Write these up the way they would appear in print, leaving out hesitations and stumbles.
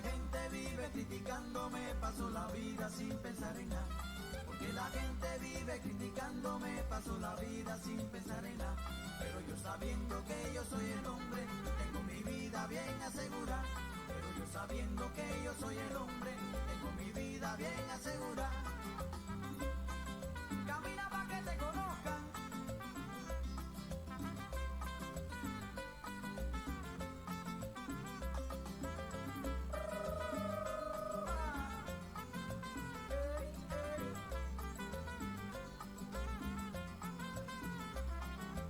la gente vive criticándome, paso la vida sin pensar en nada. Porque la gente vive criticándome, paso la vida sin pensar en nada. Pero yo sabiendo que yo soy el hombre, tengo mi vida bien asegurada. Pero yo sabiendo que yo soy el hombre, tengo mi vida bien asegurada. Camina pa' que te conozcan.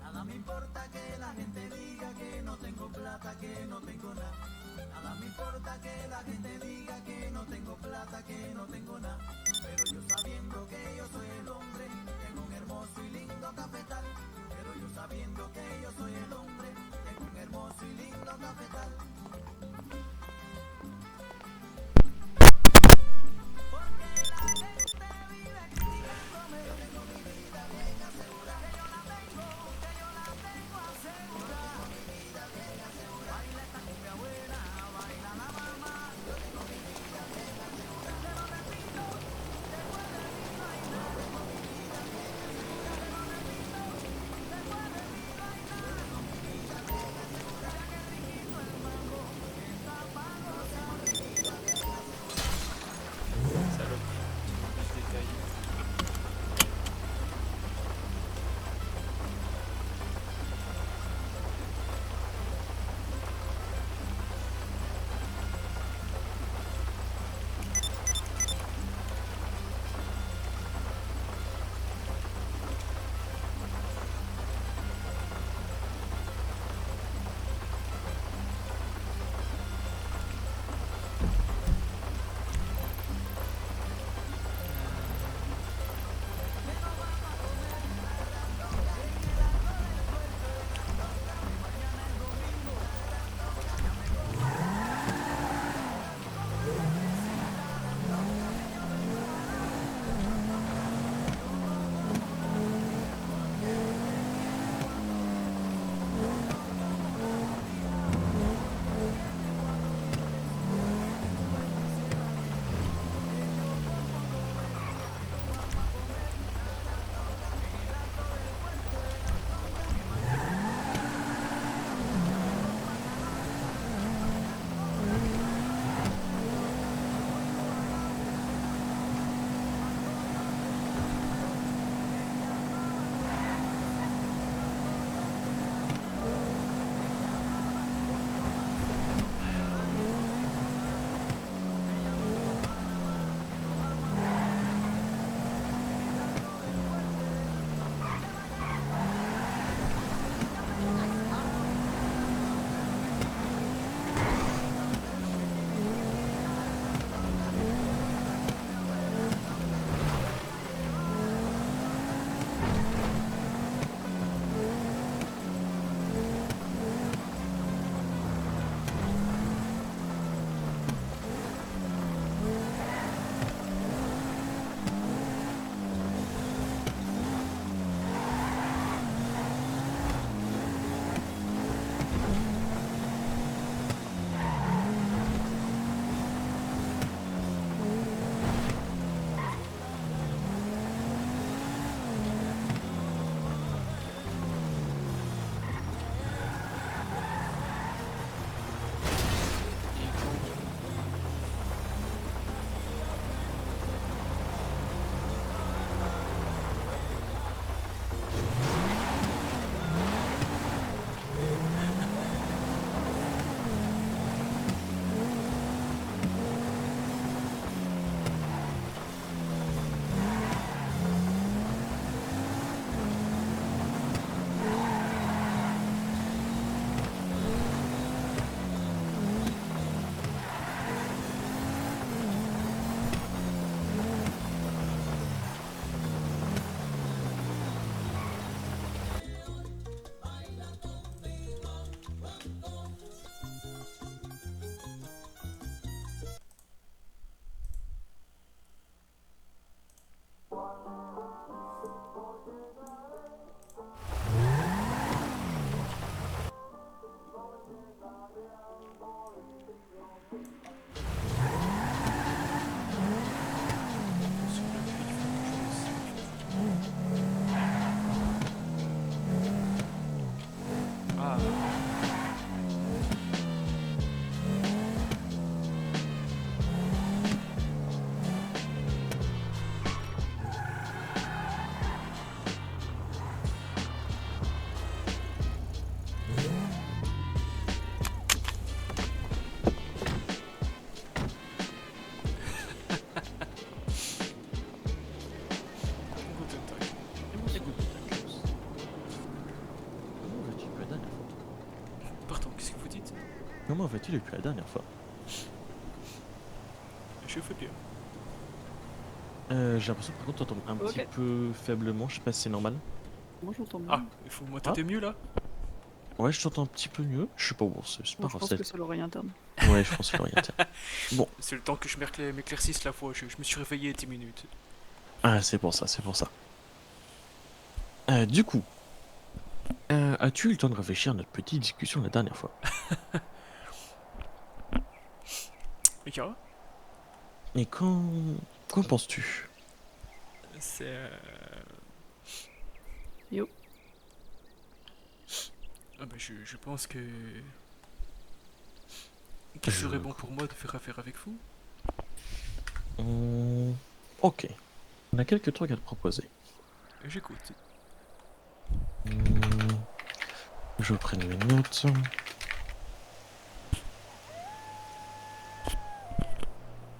Nada me importa que la gente diga que no tengo plata, que no tengo nada. Nada me importa que la gente diga que no tengo plata, que no tengo nada. Pero yo sabiendo que yo soy el hombre, tengo un hermoso y lindo cafetal. Pero yo sabiendo que yo soy el hombre, tengo un hermoso y lindo cafetal. Porque la gente vive criticándome, yo tengo mi vida bien asegurada. Que yo la tengo asegurada. Yo tengo mi vida bien asegurada. Baila esta cumbia buena, baila la mamá. Yo tengo mi vida bien asegurada. Te lo repito, después de mí no hay nada. Yo tengo mi vida Comment vas-tu depuis la dernière fois? Je fais bien. J'ai l'impression par contre t'entends un petit Ok, peu faiblement, je sais pas si c'est normal. moi j'entends bien. Ah, il faut Ah, m'entendre mieux là? ouais, je t'entends un petit peu mieux. Je sais pas où c'est pas Moi je grave. pense que c'est l'oreille interne. Ouais, je pense que c'est l'oreille interne. Bon, C'est le temps que je m'éclaircisse la voix. Je me suis réveillé 10 minutes. ah, c'est pour ça, c'est pour ça. Du coup, as-tu eu le temps de réfléchir à notre petite discussion la dernière fois? Ya, Et qu'en penses-tu? c'est. Yo, Ah bah, je pense que. Qu'il Je... serait bon pour moi de faire affaire avec vous. Hum, ok, on a quelques trucs à te proposer. J'écoute. Hum, je prends mes notes.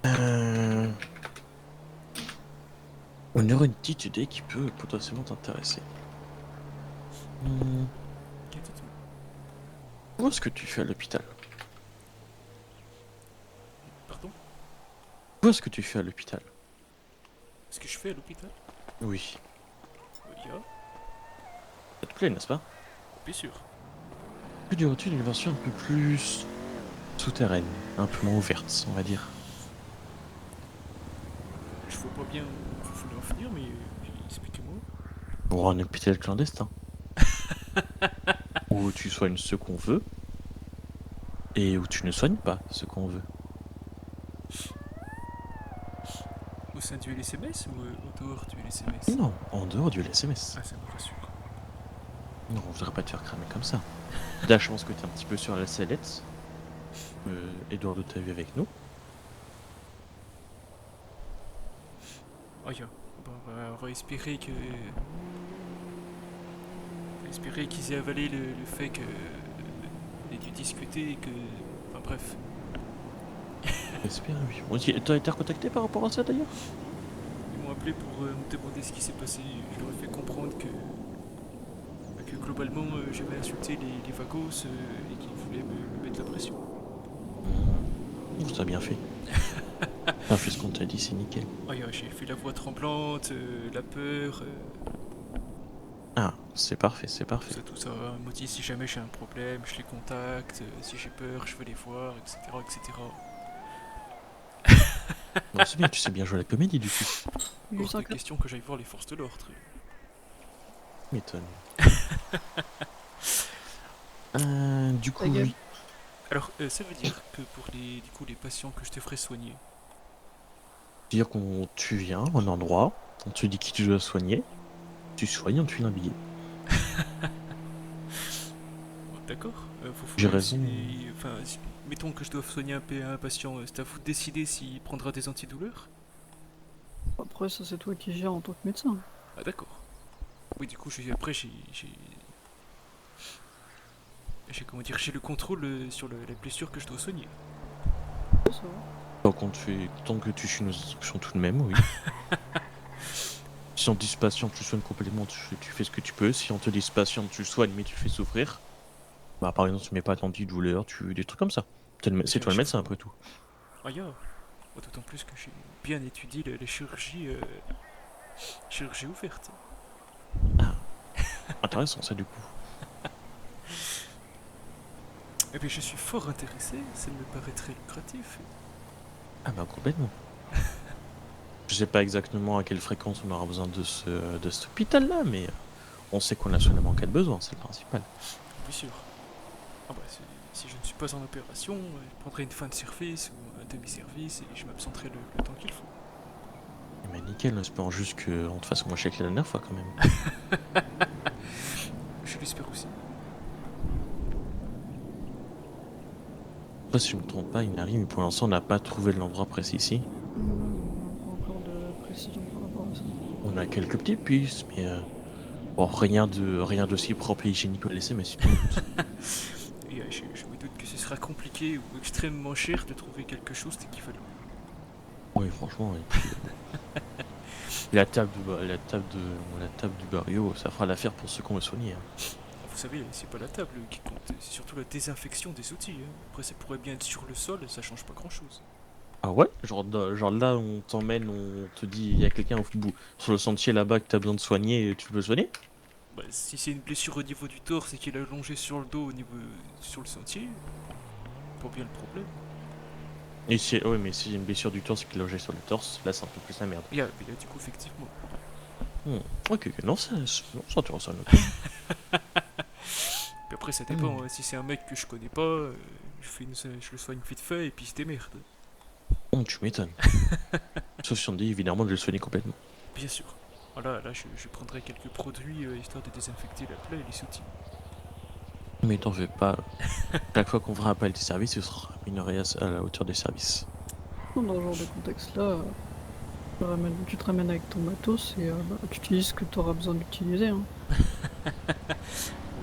Euh, on aurait une petite idée qui peut potentiellement t'intéresser. Qu'est-ce que Où est-ce que tu fais à l'hôpital? Pardon? Où est-ce que tu fais à l'hôpital? Ce que je fais à l'hôpital? Oui. Ya, Ça te plaît, n'est-ce pas? bien sûr. Que dirais-tu d'une version un peu plus souterraine, un peu moins ouverte, on va dire? Je vois pas bien où vous voulez en venir, mais expliquez-moi. Pour un hôpital clandestin. Où tu soignes ce qu'on veut, et où tu ne soignes pas ce qu'on veut. Au sein du LSMS ou au dehors du LSMS? Non, en dehors du LSMS. Ah, ça me rassure. Non, on voudrait pas te faire cramer comme ça. Là, je pense que t'es un petit peu sur la sellette. Eduardo t'a vu avec nous. Ah, ya. Bon, on va espérer que. Espérer qu'ils aient avalé le fait que. On ait dû discuter et que. Enfin, bref. J'espère, oui. Bon, t'as été recontacté par rapport à ça d'ailleurs? Ils m'ont appelé pour me demander ce qui s'est passé. Je leur ai fait comprendre que globalement j'avais insulté les vagos et qu'ils voulaient me mettre la pression. Oh, t'as bien fait. T'as fait ce qu'on t'a dit, c'est nickel. Ah, ya, j'ai fait la voix tremblante, la peur, Ah, c'est parfait, c'est parfait. tout ça. Ils m'ont dit si jamais j'ai un problème, je les contacte, si j'ai peur, je vais les voir, etc. etc. Bon, c'est bien, tu sais bien jouer à la comédie du coup. juste Hors un de cas. question que j'aille voir les forces de l'ordre. M'étonne. Du coup, Ta gueule. oui. Alors, ça veut dire que pour les patients que je devrais soigner, Dire qu'on tu viens à un endroit, on te dit qui tu dois soigner, tu soignes, on te file un billet. d'accord, vous J'ai voulez aussi. raison. Enfin, mettons que je dois soigner un patient, c'est à vous de décider s'il prendra des antidouleurs. Après, ça c'est toi qui gères en tant que médecin. Ah, d'accord. Oui, du coup, après, comment dire, j'ai le contrôle sur la blessure que je dois soigner. Ça va. Tant que tu suis nos instructions tout de même, oui. Si on te dit patient, tu soignes complètement, tu fais ce que tu peux. Si on te dit patient, tu soignes mais tu fais souffrir. Bah par exemple, tu mets pas d'antidouleur, des trucs comme ça. C'est toi le médecin après tout. Ah, ya. D'autant plus que j'ai bien étudié la chirurgie ouverte. Ah, intéressant ça du coup. Eh bien, je suis fort intéressé, ça me paraît très lucratif. Ah bah complètement. Je sais pas exactement à quelle fréquence on aura besoin de cet hôpital-là, mais on sait qu'on a seulement en cas de besoin, c'est le principal. Bien sûr. Ah bah, si je ne suis pas en opération, je prendrai une fin de service ou un demi-service et je m'absenterai le temps qu'il faut. Eh ben nickel, espérons juste qu'on te fasse moins chier que la dernière fois quand même. Je l'espère aussi. Après, si je me trompe pas, Inari, mais pour l'instant on n'a pas trouvé l'endroit précis ici. On n'a pas encore de précision par rapport à ça. On a quelques petites pistes, mais bon, rien de si propre et hygiénique au laisser, mais si tu me doutes. Et je me doute que ce sera compliqué ou extrêmement cher de trouver quelque chose d'équivalent. Oui, franchement, et puis, la table du barrio, ça fera l'affaire pour ceux qu'on veut soigner. Hein. vous savez, c'est pas la table qui compte, c'est surtout la désinfection des outils. Hein. Après, ça pourrait bien être sur le sol, ça change pas grand-chose. Ah ouais? Genre là, on t'emmène, on te dit, il y a quelqu'un sur le sentier là-bas que t'as besoin de soigner, et tu peux soigner? Bah, si c'est une blessure au niveau du torse et qu'il est allongé sur le dos au niveau sur le sentier, pas bien le problème. Et si, ouais, mais si une blessure du torse qui est logée sur le torse, là c'est un peu plus la merde. Mais là, du coup, effectivement. Ok, ok, non, c'est intéressant. Ok. Puis après, ça dépend. Si c'est un mec que je connais pas, je le soigne vite fait et puis il se démerde. Tu m'étonnes. Sauf si on dit évidemment de le soigner complètement. Bien sûr. Voilà, là, je prendrai quelques produits histoire de désinfecter la plaie et les outils. Mais t'en fais pas. Chaque fois qu'on fera appel des services, ce sera minoré à la hauteur des services. Dans ce genre de contexte-là, tu te ramènes avec ton matos et tu utilises ce que tu auras besoin d'utiliser. Hein. Bon,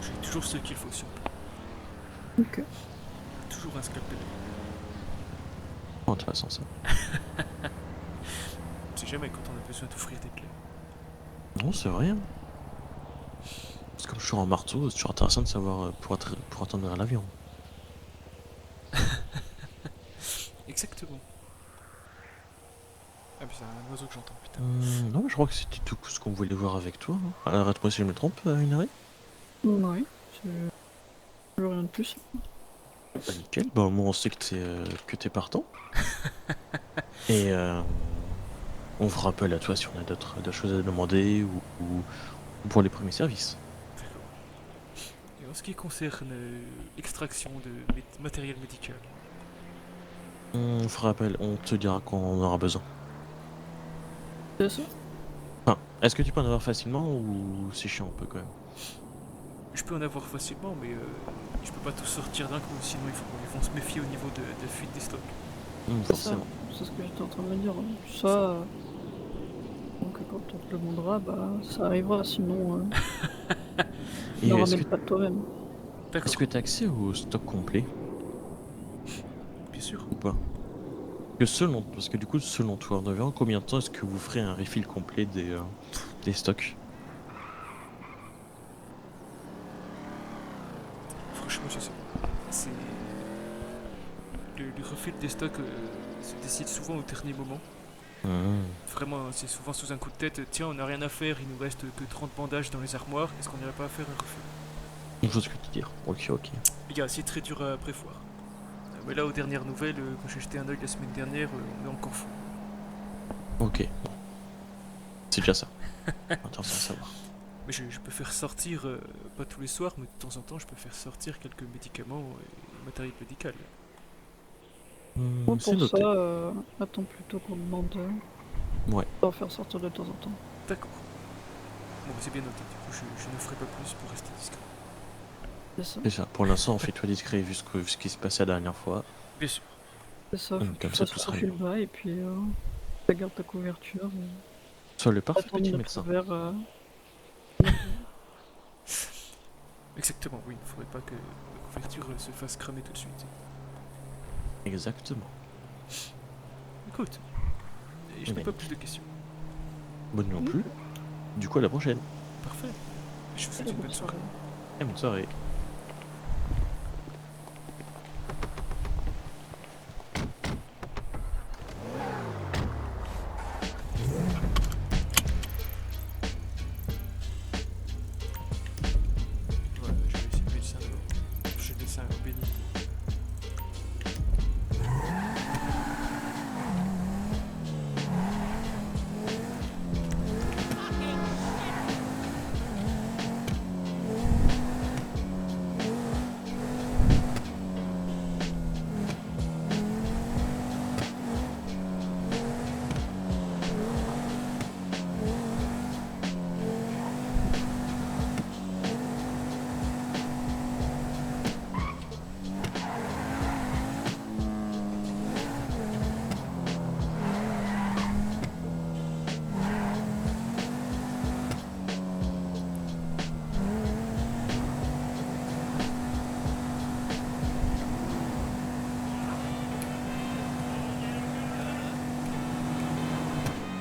j'ai toujours ce qu'il faut sur moi. Ok. Toujours un scalpel. Intéressant ça. On sait jamais quand on a besoin d'ouvrir des plaies. Non, c'est vrai. Hein. Parce que comme je suis en marteau, c'est toujours intéressant de savoir pour atteindre l'avion. Exactement. Ah, mais c'est un oiseau que j'entends, putain. Non, mais je crois que c'était tout ce qu'on voulait voir avec toi. Hein. Alors, arrête-moi si je me trompe, Inari. Oui, c'est plus rien de plus. Bah, nickel. Bah, moi, on sait que t'es partant. Et on fera appel à toi si on a d'autres choses à demander ou pour les premiers services. D'accord. Et en ce qui concerne l'extraction de matériel médical, On fera appel, on te dira quand on aura besoin. C'est ça? Enfin, est-ce que tu peux en avoir facilement ou c'est chiant un peu quand même? je peux en avoir facilement, mais je peux pas tout sortir d'un coup, sinon ils vont se méfier au niveau de fuite des stocks. C'est ça, Forcément. c'est ce que j'étais en train de me dire. Ça, donc quand on te le demandera, bah ça arrivera, sinon Et ne est-ce ramène que pas de toi-même. D'accord, tu as accès au stock complet bien sûr. ou pas? Parce que du coup, selon toi, en combien de temps est-ce que vous ferez un refill complet des stocks? Franchement, je sais pas. C'est... Le refil des stocks se décide souvent au dernier moment. Vraiment, c'est souvent sous un coup de tête. Tiens, on n'a rien à faire, il nous reste que 30 bandages dans les armoires. Est-ce qu'on n'irait pas faire un refil? Une chose que te dire. Ok, ok. Les gars, c'est très dur à prévoir. Mais là, aux dernières nouvelles, quand j'ai jeté un œil la semaine dernière, on est encore fou. Ok. Bon. C'est déjà ça. Intéressant à savoir. Mais je peux faire sortir, pas tous les soirs, mais de temps en temps, je peux faire sortir quelques médicaments et matériel médical. Moi C'est pour noté. ça, attends plutôt qu'on demande Ouais. d'en faire sortir de temps en temps. D'accord. Bon, c'est bien noté. Du coup, je ne ferai pas plus pour rester discret. C'est ça. C'est ça. Pour l'instant, fais-toi discret vu ce qui s'est passé la dernière fois. Bien sûr. C'est ça, faut que Comme tu ça, fasses tout sera profil mieux. bas et puis tu gardes ta couverture. Sois le parfait Attends petit de médecin. travers. Exactement, oui. Il ne faudrait pas que la couverture se fasse cramer tout de suite. Exactement. Écoute, je n'ai pas plus de questions. Bonne non plus. Du coup, à la prochaine. Parfait. Je vous souhaite une bonne soirée. Et bonne soirée. Ouais, je vais essayer de médecin d'abord. Je vais médecin au béni.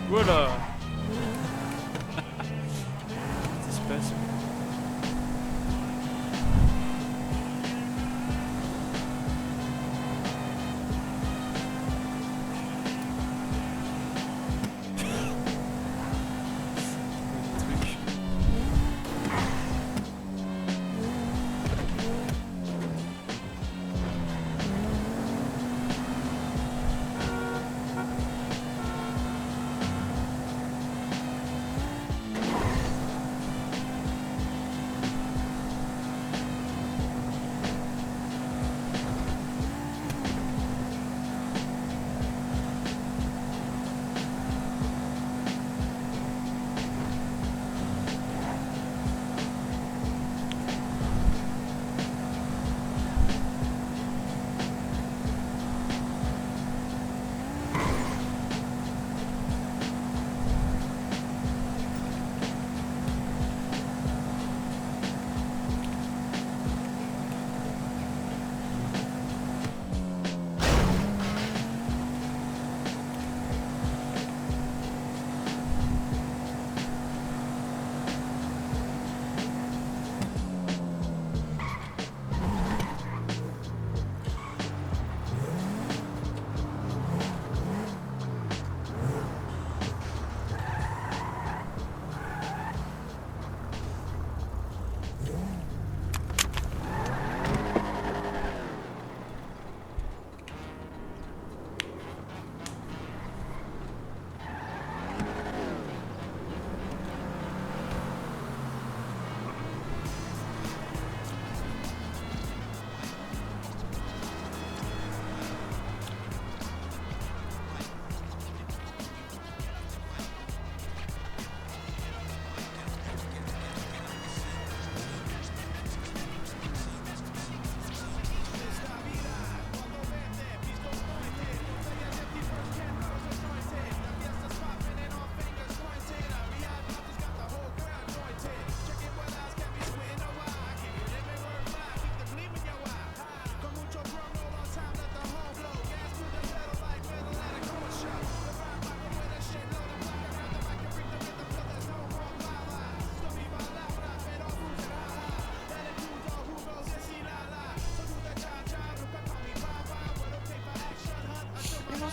Voilà. Qu'est-ce qui se passe?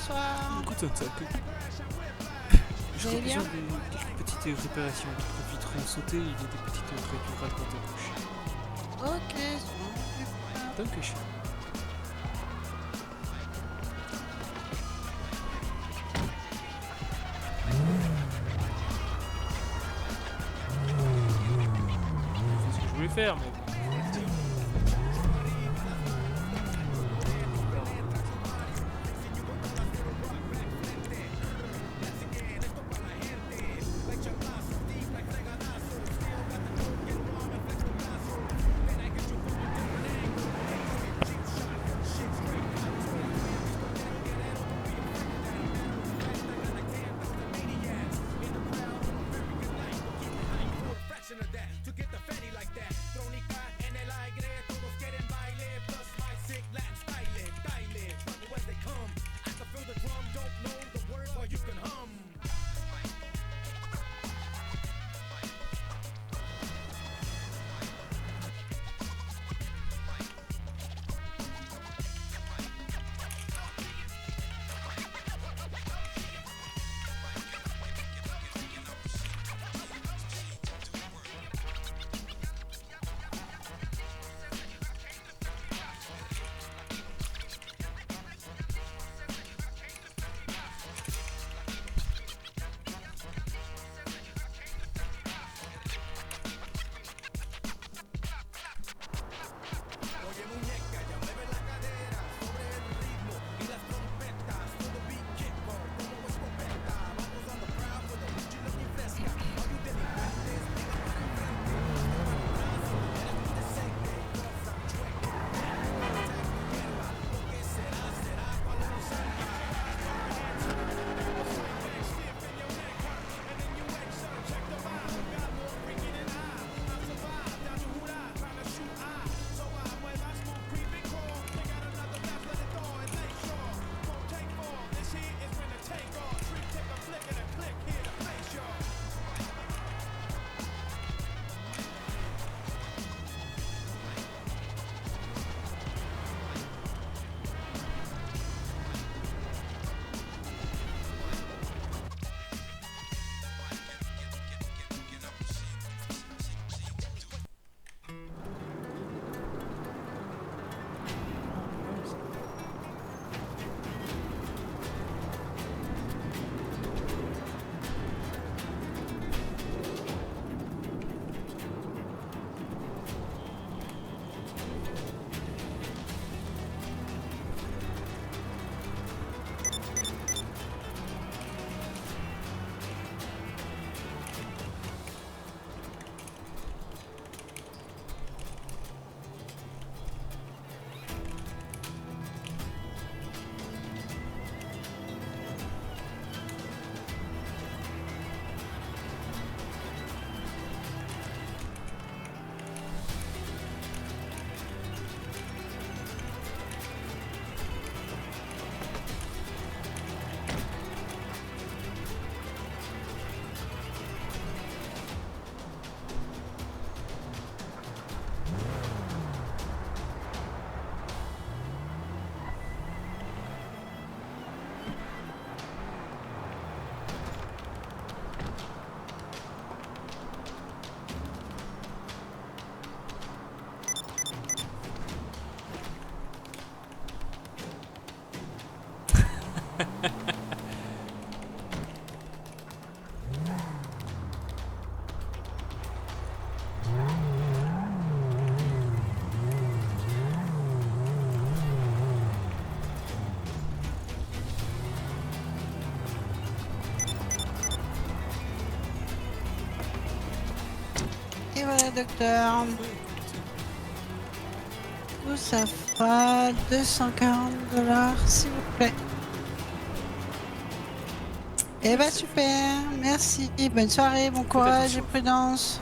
Bonsoir. Écoute, ça, je allez besoin bien de quelques petites réparations. Les vitres ont sauté, il y a des petites rayures à droite à gauche. Ok, c'est bon. Dankeschön. C'est ce que je voulais faire, mais bon. Et voilà, docteur. Où ça fera 240 $, s'il vous plaît. Eh bah super, merci. Bonne soirée, bon courage et prudence.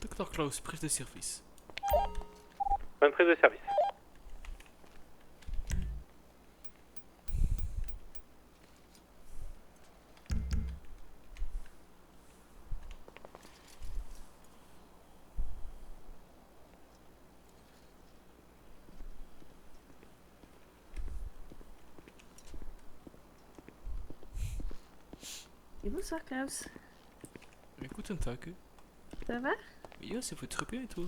Docteur Klaus, prise de service. Bonne prise de service. Et bonsoir Klaus. Guten Tag. Ça va? Ja, ça va très bien et toi?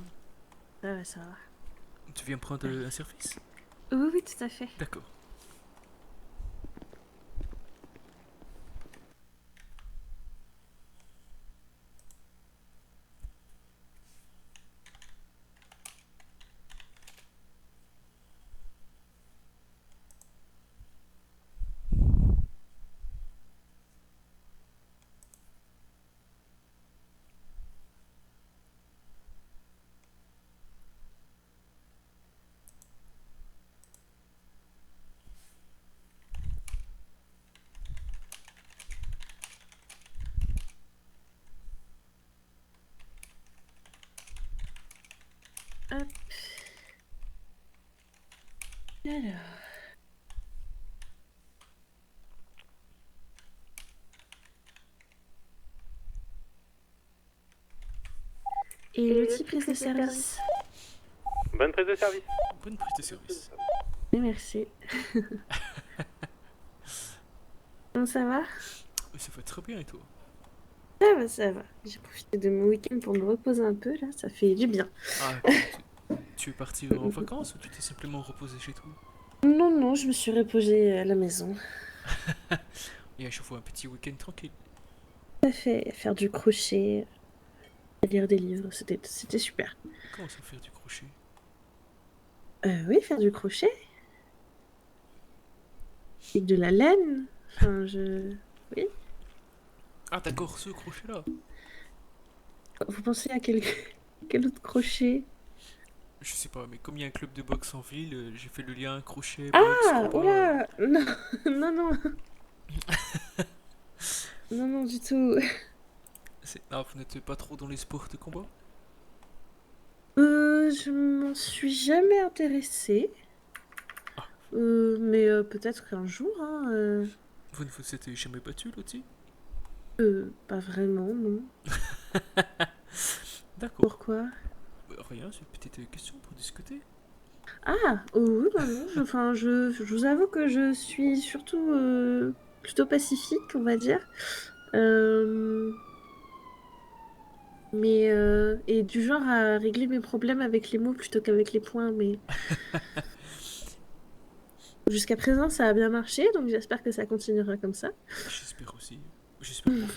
Ça va, ça va. Tu viens prendre un service? Oui, oui, tout à fait. D'accord. Hop. Alors. Et l'outil prise de service. Bonne prise de service. Bonne prise de service. Oui, merci. Bon, ça va? Ça va très bien et toi? Ça va, ça va. J'ai profité de mon week-end pour me reposer un peu, là, ça fait du bien. Ah, tu es parti en vacances ou tu t'es simplement reposé chez toi? Non, non, je me suis reposée à la maison. Et à chaque fois un petit week-end tranquille. Tout à fait, faire du crochet, lire des livres, c'était super. Comment ça faire du crochet? Oui, faire du crochet. Avec de la laine. Enfin, Oui. Ah d'accord, ce crochet-là. Vous pensez à quel autre crochet? Je sais pas, mais comme il y a un club de boxe en ville, j'ai fait le lien crochet, boxe, Ah, combat. oula, non, non, non. Non, non, du tout. Ah, vous n'êtes pas trop dans les sports de combat? Je m'en suis jamais intéressée. Ah. Mais peut-être qu'un jour, hein. Vous ne vous êtes jamais battu, Lottie? Pas vraiment, non. D'accord. Pourquoi? Rien, c'est une petite question pour discuter. Ah, oui, bah non, je vous avoue que je suis surtout plutôt pacifique, on va dire. Mais et du genre à régler mes problèmes avec les mots plutôt qu'avec les poings, mais jusqu'à présent ça a bien marché, donc j'espère que ça continuera comme ça. J'espère aussi. J'espère pour vous.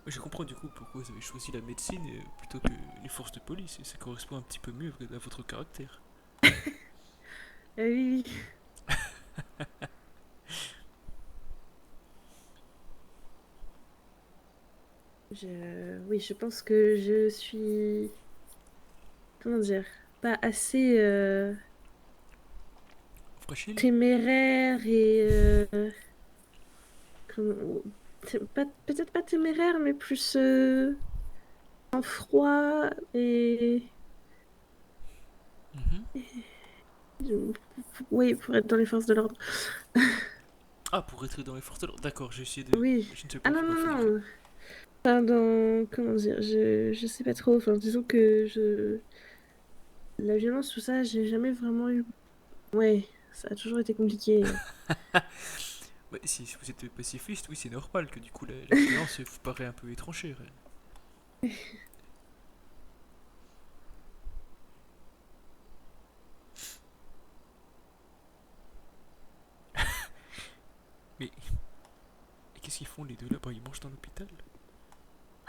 Je comprends du coup pourquoi vous avez choisi la médecine plutôt que les forces de police, et ça correspond un petit peu mieux à votre caractère. Oui, oui. Oui, je pense que je suis, comment dire, pas assez Fragile? téméraire et peut-être pas téméraire, mais plus en froid et oui, pour être dans les forces de l'ordre. Ah, pour être dans les forces de l'ordre. D'accord, j'ai essayé de. Oui. Je ne sais Ah pas non, pourquoi non, faire. non. Enfin, comment dire, je sais pas trop. Enfin, disons que la violence, tout ça, j'ai jamais vraiment eu. Ouais, ça a toujours été compliqué. Ouais, si vous êtes pacifiste, oui, c'est normal que du coup la violence vous paraît un peu étrangère. Mais. Et qu'est-ce qu'ils font les deux là-bas? Ils mangent dans l'hôpital?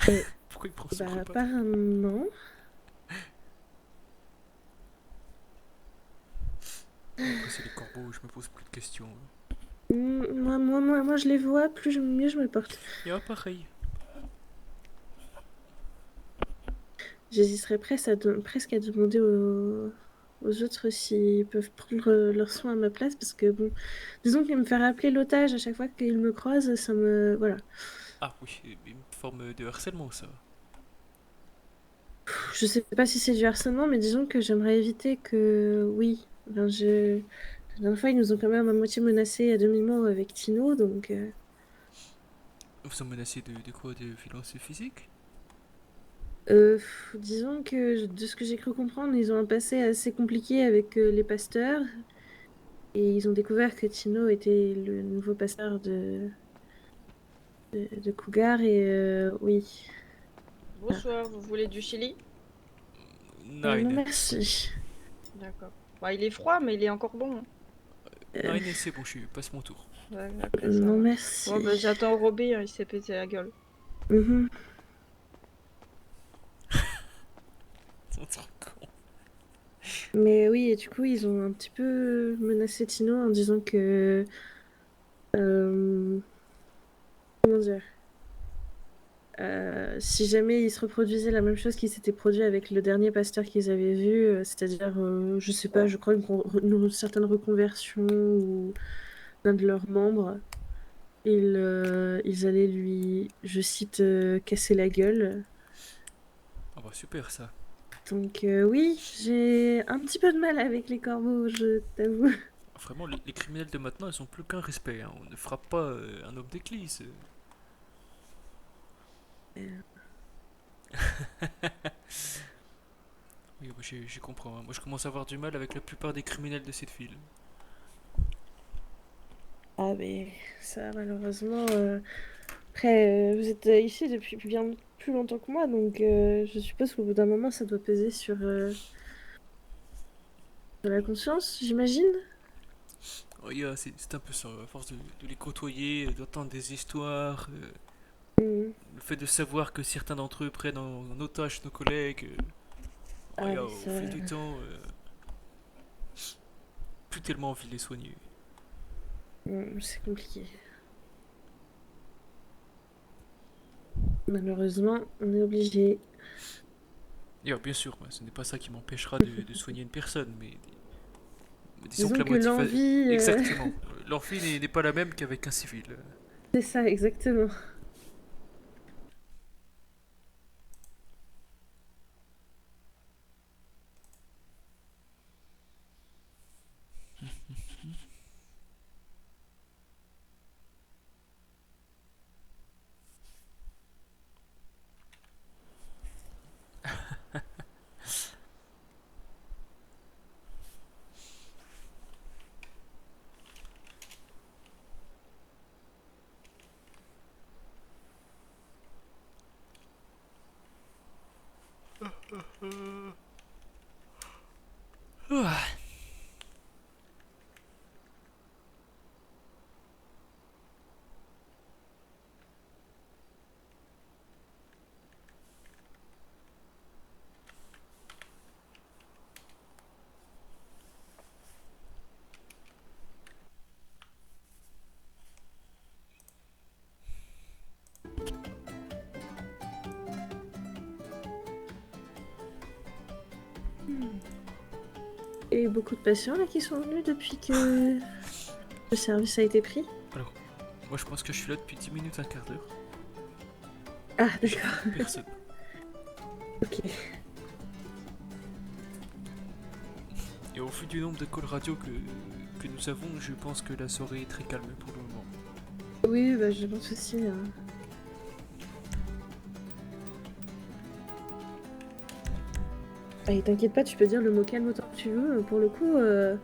Euh, Pourquoi ils prennent ce Bah, repas? apparemment. Après, c'est les corbeaux, je me pose plus de questions. Moi, je les vois, mieux je me porte. Et ah, pareil. J'hésiterais presque à demander aux autres s'ils peuvent prendre leurs soins à ma place, parce que bon, disons qu'ils me faire appeler l'otage à chaque fois qu'ils me croisent, ça me... Voilà. Ah oui, une forme de harcèlement, ça. Je sais pas si c'est du harcèlement, mais disons que j'aimerais éviter que... Oui. Enfin, la dernière fois, ils nous ont quand même à moitié menacés à demi-mort avec Tino, donc... Vous en menacez de quoi? De violence physique? Disons que de ce que j'ai cru comprendre, ils ont un passé assez compliqué avec les pasteurs. Et ils ont découvert que Tino était le nouveau pasteur de Cougar. Et oui. Bonsoir, vous voulez du chili? Non, Nine. merci. D'accord. Bah, il est froid, mais il est encore bon. Nine, c'est bon, je passe mon tour. Ouais, ok, ça Non, va. merci. Bon, bah, j'attends Robbie, hein, il s'est pété la gueule. Mhm. C'est trop con. Mais oui, et du coup, ils ont un petit peu menacé Tino en disant que... comment dire? Si jamais il se reproduisait la même chose qui s'était produit avec le dernier pasteur qu'ils avaient vu, c'est-à-dire, je sais pas, je crois une certaine reconversion ou d'un de leurs membres, ils allaient lui, je cite, casser la gueule. Ah bah super ça. Donc oui, j'ai un petit peu de mal avec les corbeaux, je t'avoue. Vraiment, les criminels de maintenant, ils ont plus qu'un respect. Hein. On ne frappe pas un homme d'église. Oui, bah, j'y comprends. Hein. Moi, je commence à avoir du mal avec la plupart des criminels de cette ville. Ah mais ça malheureusement... Après, vous êtes ici depuis bien plus longtemps que moi, donc je suppose qu'au bout d'un moment, ça doit peser sur la conscience, j'imagine. Oh, yeah, c'est un peu ça. À force de les côtoyer, d'entendre des histoires, Mhm. le fait de savoir que certains d'entre eux prennent en otage nos collègues. Oh, Ah, yeah, mais au ça... fil du temps, plus tellement envie de les soigner. C'est compliqué. Malheureusement, on est obligé. Yeah, bien sûr, ce n'est pas ça qui m'empêchera de soigner une personne, mais disons que Disons la que motivation. l'envie... Exactement. L'envie n'est pas la même qu'avec un civil. C'est ça, exactement. Ah. Et beaucoup de patients là qui sont venus depuis que le service a été pris. Alors, moi je pense que je suis là depuis 10 minutes, un quart d'heure. Ah, J'ai d'accord. vu personne. Ok. Et au vu du nombre de calls radio que nous avons, je pense que la soirée est très calme pour le moment. Oui, bah je pense aussi. Et t'inquiète pas, tu peux dire le mot calme autant que tu veux. Pour le coup, moi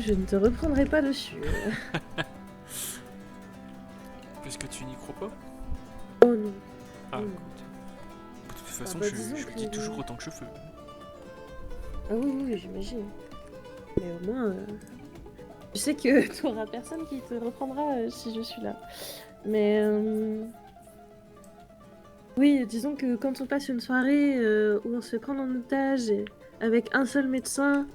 je ne te reprendrai pas dessus. Puisque tu n'y crois pas? Oh non. Ah, Non. écoute. De toute façon, bah, je disons le dis que- toujours autant que je peux. Ah oui, oui, j'imagine. Mais au moins, tu sais que t'auras personne qui te reprendra si je suis là. Mais oui, disons que quand on passe une soirée où on se fait prendre en otage avec un seul médecin,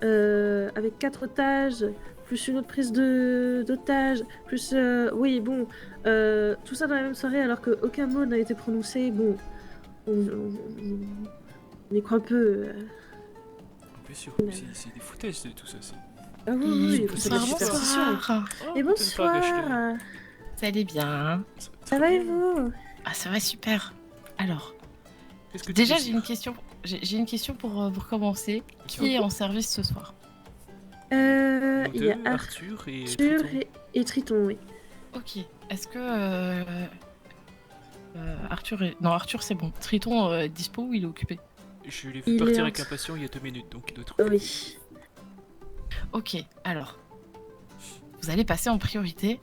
avec 4 otages, plus une autre prise d'otage, plus oui, bon, tout ça dans la même soirée alors qu'aucun mot n'a été prononcé, bon, on y croit peu. Bien sûr, c'est des foutaises tout ça. Ah oui, oui, c'est c'est la la superstition. Bonsoir. Et bonsoir. Vous allez bien? Ça va et vous? Ah, ça va super. Alors, Qu'est-ce que tu Déjà, désires? j'ai une question pour commencer. Qui est en service ce soir? Nous Il y a deux, Arthur et Arthur Triton. et Triton, oui. Ok. Est-ce que Arthur est... Non, Arthur c'est bon. Triton est dispo ou il est occupé? Je l'ai vu Il partir est avec en- un patient il y a 2 minutes, donc il doit être... Oui. Ok, alors. Vous allez passer en priorité.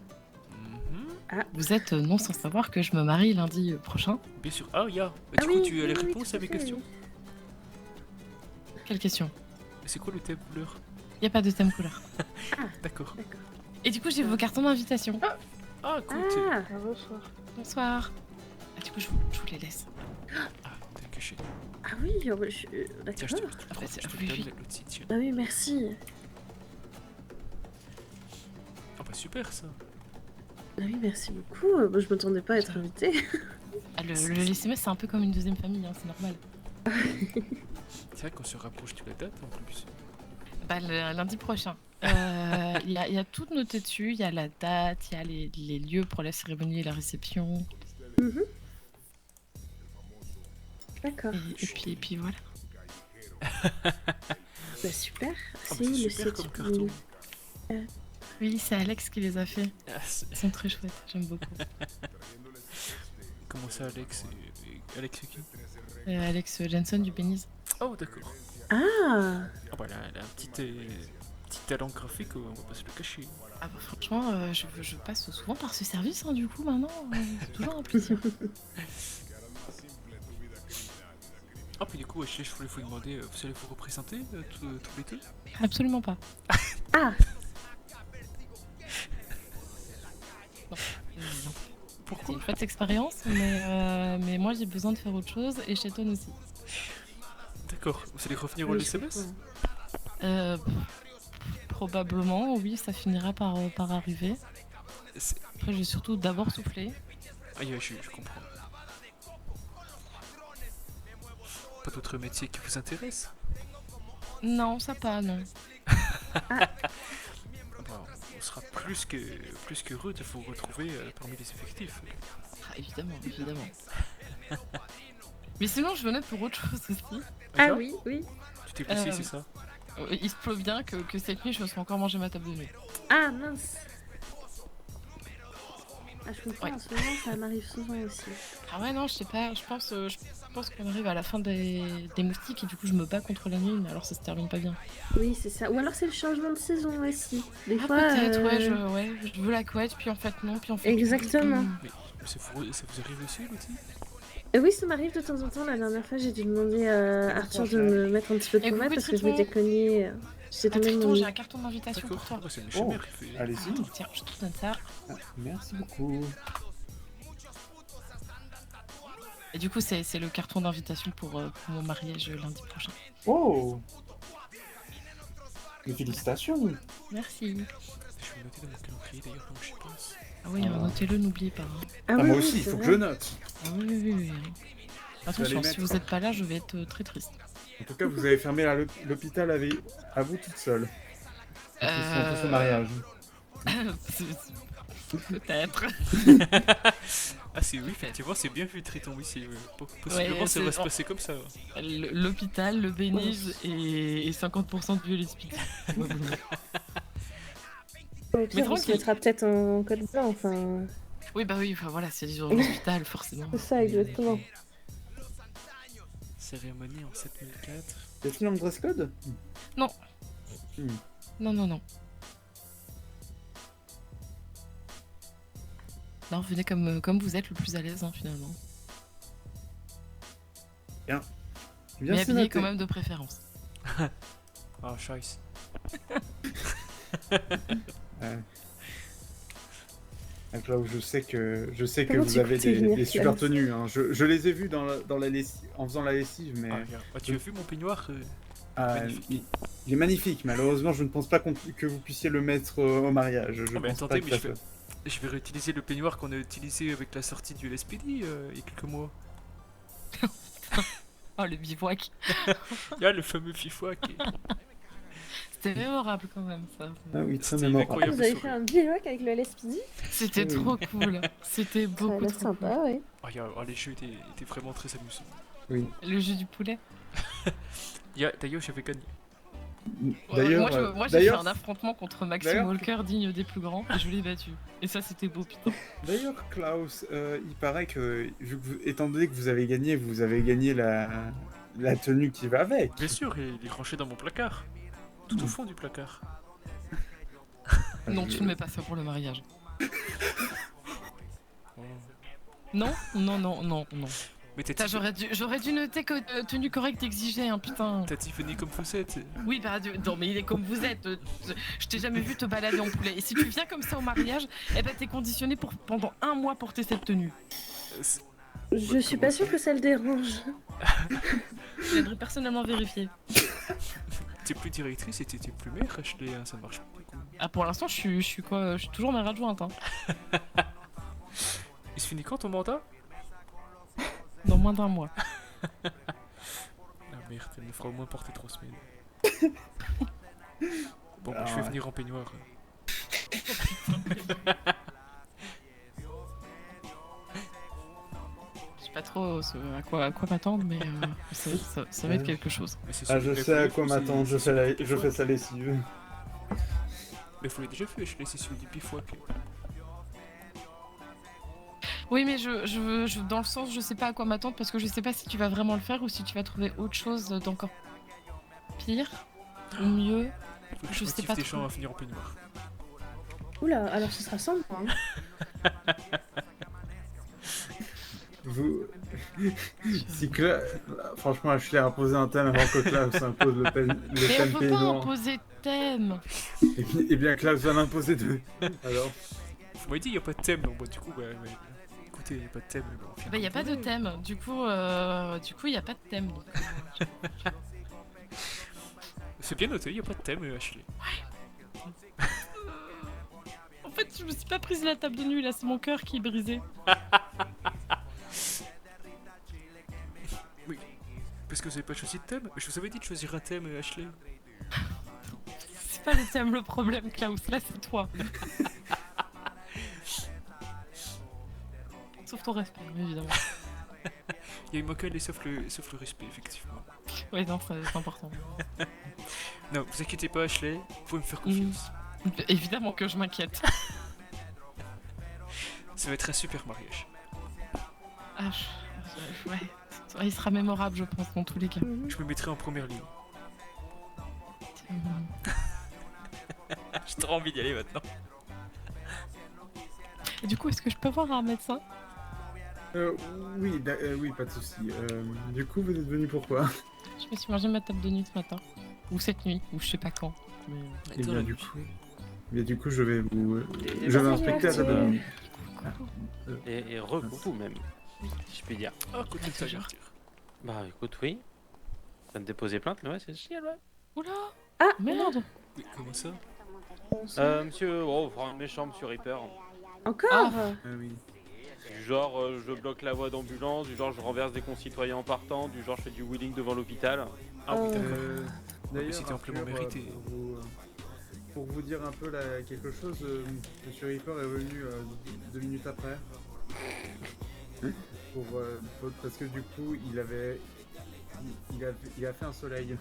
Mhm. Ah, vous êtes non sans savoir que je me marie lundi prochain. Bien sûr. Ah, ya. Ah Du coup, oui, tu as les oui, oui, réponses tout à à mes fait, questions? Quelle question? C'est quoi le thème couleur? Y a pas de thème couleur. D'accord. Et du coup, j'ai vos cartons d'invitation. Ah, écoute. Ah, Ah, bonsoir. bonsoir. Ah, du coup, je vous les laisse. Ah, t'es caché. Ah oui, Tiens, d'accord. je te, Ah bah, je te oui, donne oui. l'autre site, tiens. Ah oui, merci. Ah bah super ça. Ah oui, merci beaucoup. Je m'attendais pas à être invitée. Ah, le SMS, c'est un peu comme une deuxième famille, hein, c'est normal. C'est vrai qu'on se rapproche de la date en plus. Bah, le lundi prochain. Il y a tout noté dessus. Il y a la date, il y a les lieux pour la cérémonie et la réception. D'accord. Et puis voilà. Bah super. Ah, bah, c'est super comme carton. Oui, c'est Alex qui les a fait. Ah, Ils sont très chouettes, j'aime beaucoup. Comment ça, Alex? Alex qui? Alex Jensen du Beniz. Oh, d'accord. Ah Ah bah, elle a un petit talent graphique, on va pas se le cacher. Ah bah franchement, je passe souvent par ce service, hein, du coup, maintenant. C'est toujours un plaisir. Ah, puis du coup, je voulais vous demander, vous allez vous représenter tous les deux? Absolument pas. Ah non. Non. Pourquoi? C'est une chouette expérience, mais moi j'ai besoin de faire autre chose et Cheton aussi. D'accord, vous allez revenir au SMS? Probablement, oui, ça finira par arriver. C'est- Après, je vais surtout d'abord souffler. Ah, yeah, je comprends. Pas d'autres métiers qui vous intéressent? Non, ça pas, non. Ah bah, on sera plus qu'heureux de vous retrouver parmi les effectifs. Ah, évidemment, évidemment. Mais sinon, je venais pour autre chose aussi. Ah, oui, oui. Tu t'es blessé, c'est ça? Il se peut bien que cette nuit, je me sois encore mangé ma table de nuit. Ah, mince. Ah, je comprends, en ce moment, ça m'arrive souvent aussi. Ah ouais, non, je sais pas, je pense qu'on arrive à la fin des moustiques et du coup, je me bats contre la nuit, mais alors ça se termine pas bien. Oui, c'est ça. Ou alors c'est le changement de saison aussi. Des fois, peut-être, ouais, je veux la couette, puis en fait non, puis en fait... Exactement. Mais ça vous arrive aussi, l'outil? Oui, ça m'arrive de temps en temps. La dernière fois, j'ai dû demander à Arthur de me mettre un petit peu de pommade parce que je m'étais cognée. J'étais tombée de mon lit. J'ai un carton d'invitation pour toi. Ah bah, c'est méchant, Oh, mère, il fait- allez-y. Attends, tiens, je te donne ça. Ah, merci beaucoup. Et du coup, c'est le carton d'invitation pour mon mariage lundi prochain. Oh, mais félicitations. Merci. Je vais le noter dans mon calendrier d'ailleurs, comme je pense. Ah oui, notez-le, n'oubliez pas. hein. Ah, moi aussi, il faut que je note. Ah oui, oui, oui. Attention, les si mettre. vous n'êtes pas là, je vais être très triste. En tout cas, vous avez fermé l'hôpital à vous toute seule. Pour son mariage. Peut-être. Ah c'est oui, effectivement, c'est bien vu, Triton, oui, c'est... possiblement, ça va se passer comme ça. L'hôpital, le Beniz et 50% de vieux speed. Au pire, on se mettra peut-être en code blanc, enfin... Oui, bah oui, enfin voilà, c'est les l'hôpital, forcément. C'est ça, exactement. Cérémonie en 7004. T'as fini en dress code? Non. Non. Non, venez comme vous êtes le plus à l'aise, hein, finalement. Bien. Mais habillé quand même de préférence. Ah, scheiße. Donc là où je sais que Comment vous tu avez comptais venir, des super Clarisse tenues. Hein. Je les ai vues dans la lessive, en faisant la lessive, mais Tu as vu mon peignoir magnifique. Il est magnifique. Malheureusement, je ne pense pas que vous puissiez le mettre au mariage. Je mais pense attendez, pas mais que je vais réutiliser le peignoir qu'on a utilisé avec la sortie du LSPD il y a quelques mois. Oh, le bivouac. Il y a le fameux bivouac. C'était mémorable quand même, ça. Ah oui, très C'était mémorable. incroyable. Vous avez fait un bivouac avec le LSPD? C'était trop cool. C'était beaucoup trop sympa, cool. oui. Oh, les jeux étaient vraiment très amusants. Oui. Le jeu du poulet. D'ailleurs, j'avais gagné. D'ailleurs, moi j'ai fait un affrontement contre Maxime Walker, digne des plus grands, et je l'ai battu. Et ça, c'était beau, putain. D'ailleurs, Klaus, il paraît que, étant donné que vous avez gagné la tenue qui va avec. Bien sûr, il est rangé dans mon placard. Tout au fond du placard. Non, tu ne mets pas ça pour le mariage. Non. Mais j'aurais dû noter que tenue correcte exigeait, hein, putain. T'as dit venez comme vous êtes. Oui, bah non, mais il est comme vous êtes. Je t'ai jamais vu te balader en poulet. Et si tu viens comme ça au mariage, eh ben t'es conditionné pour pendant 1 mois porter cette tenue. Je suis pas sûre que ça le dérange. J'aimerais personnellement vérifier. T'es plus directrice et t'es plus mère, Ashley, hein, ça marche pas. Ah, pour l'instant, je suis toujours mère adjointe. Hein. Il se finit quand ton mandat? Dans moins d'1 mois. Ah merde, elle me fera au moins porter 3 semaines. Bon, je vais venir en peignoir. Je sais pas trop à quoi m'attendre, mais ça va être quelque chose. Je sais à quoi m'attendre, je fais sa lessive. Mais faut l'ai déjà fait, je laisse sur du bifouac. Oui, mais je dans le sens, je sais pas à quoi m'attendre parce que je sais pas si tu vas vraiment le faire ou si tu vas trouver autre chose d'encore pire ou mieux. Je sais pas. Des gens à finir en peignoir. Oula, alors ce sera sans moi. Hein. Vous... Franchement, Ashley a imposé un thème avant que Klaus impose le thème peignoir. Mais on peut pas imposer de thème. Et bien Klaus va l'imposer 2. Alors vous m'avez dit il y a pas de thème, donc du coup, écoutez, il y a pas de thème. Bah y a pas de thème, du coup y a pas de thème. Donc... C'est bien noté, il y a pas de thème, Ashley. Ouais. En fait, je me suis pas prise la table de nuit, là, c'est mon cœur qui est brisé. Oui, parce que vous avez pas choisi de thème. Je vous avais dit de choisir un thème, Ashley. C'est pas le thème le problème, Klaus, là c'est toi. Sauf ton respect, évidemment. Il y a eu Mocal et sauf le respect, effectivement. Ouais, non, c'est important. Non, vous inquiétez pas, Ashley, vous pouvez me faire confiance. Évidemment que je m'inquiète. Ça va être un super mariage. Ah, ouais. Il sera mémorable, je pense, dans tous les cas. Je me mettrai en première ligne. J'ai trop envie d'y aller maintenant. Et du coup, est-ce que je peux voir un médecin? Oui, pas de souci. Du coup, vous êtes venu pourquoi? Je me suis mangé ma table de nuit ce matin. Ou cette nuit, ou je sais pas quand. Mais... Et du coup, je vais inspecter la table de nuit. Et re-coucou même, si je puis dire. Oh, côté de ça, Bah écoute, oui. Ça te déposer plainte, ouais, c'est chiant, ouais. Oula! Ah, merde! Oui, comment ça? Monsieur, vraiment méchant, monsieur Reaper. Encore? Oui. Du genre, je bloque la voie d'ambulance, du genre, je renverse des concitoyens en partant, du genre, je fais du wheeling devant l'hôpital. Ah oui, d'accord. D'ailleurs, c'était amplement mérité. Pour vous dire un peu quelque chose, monsieur Reaper est venu 2 minutes après. Parce que du coup, il a fait un soleil.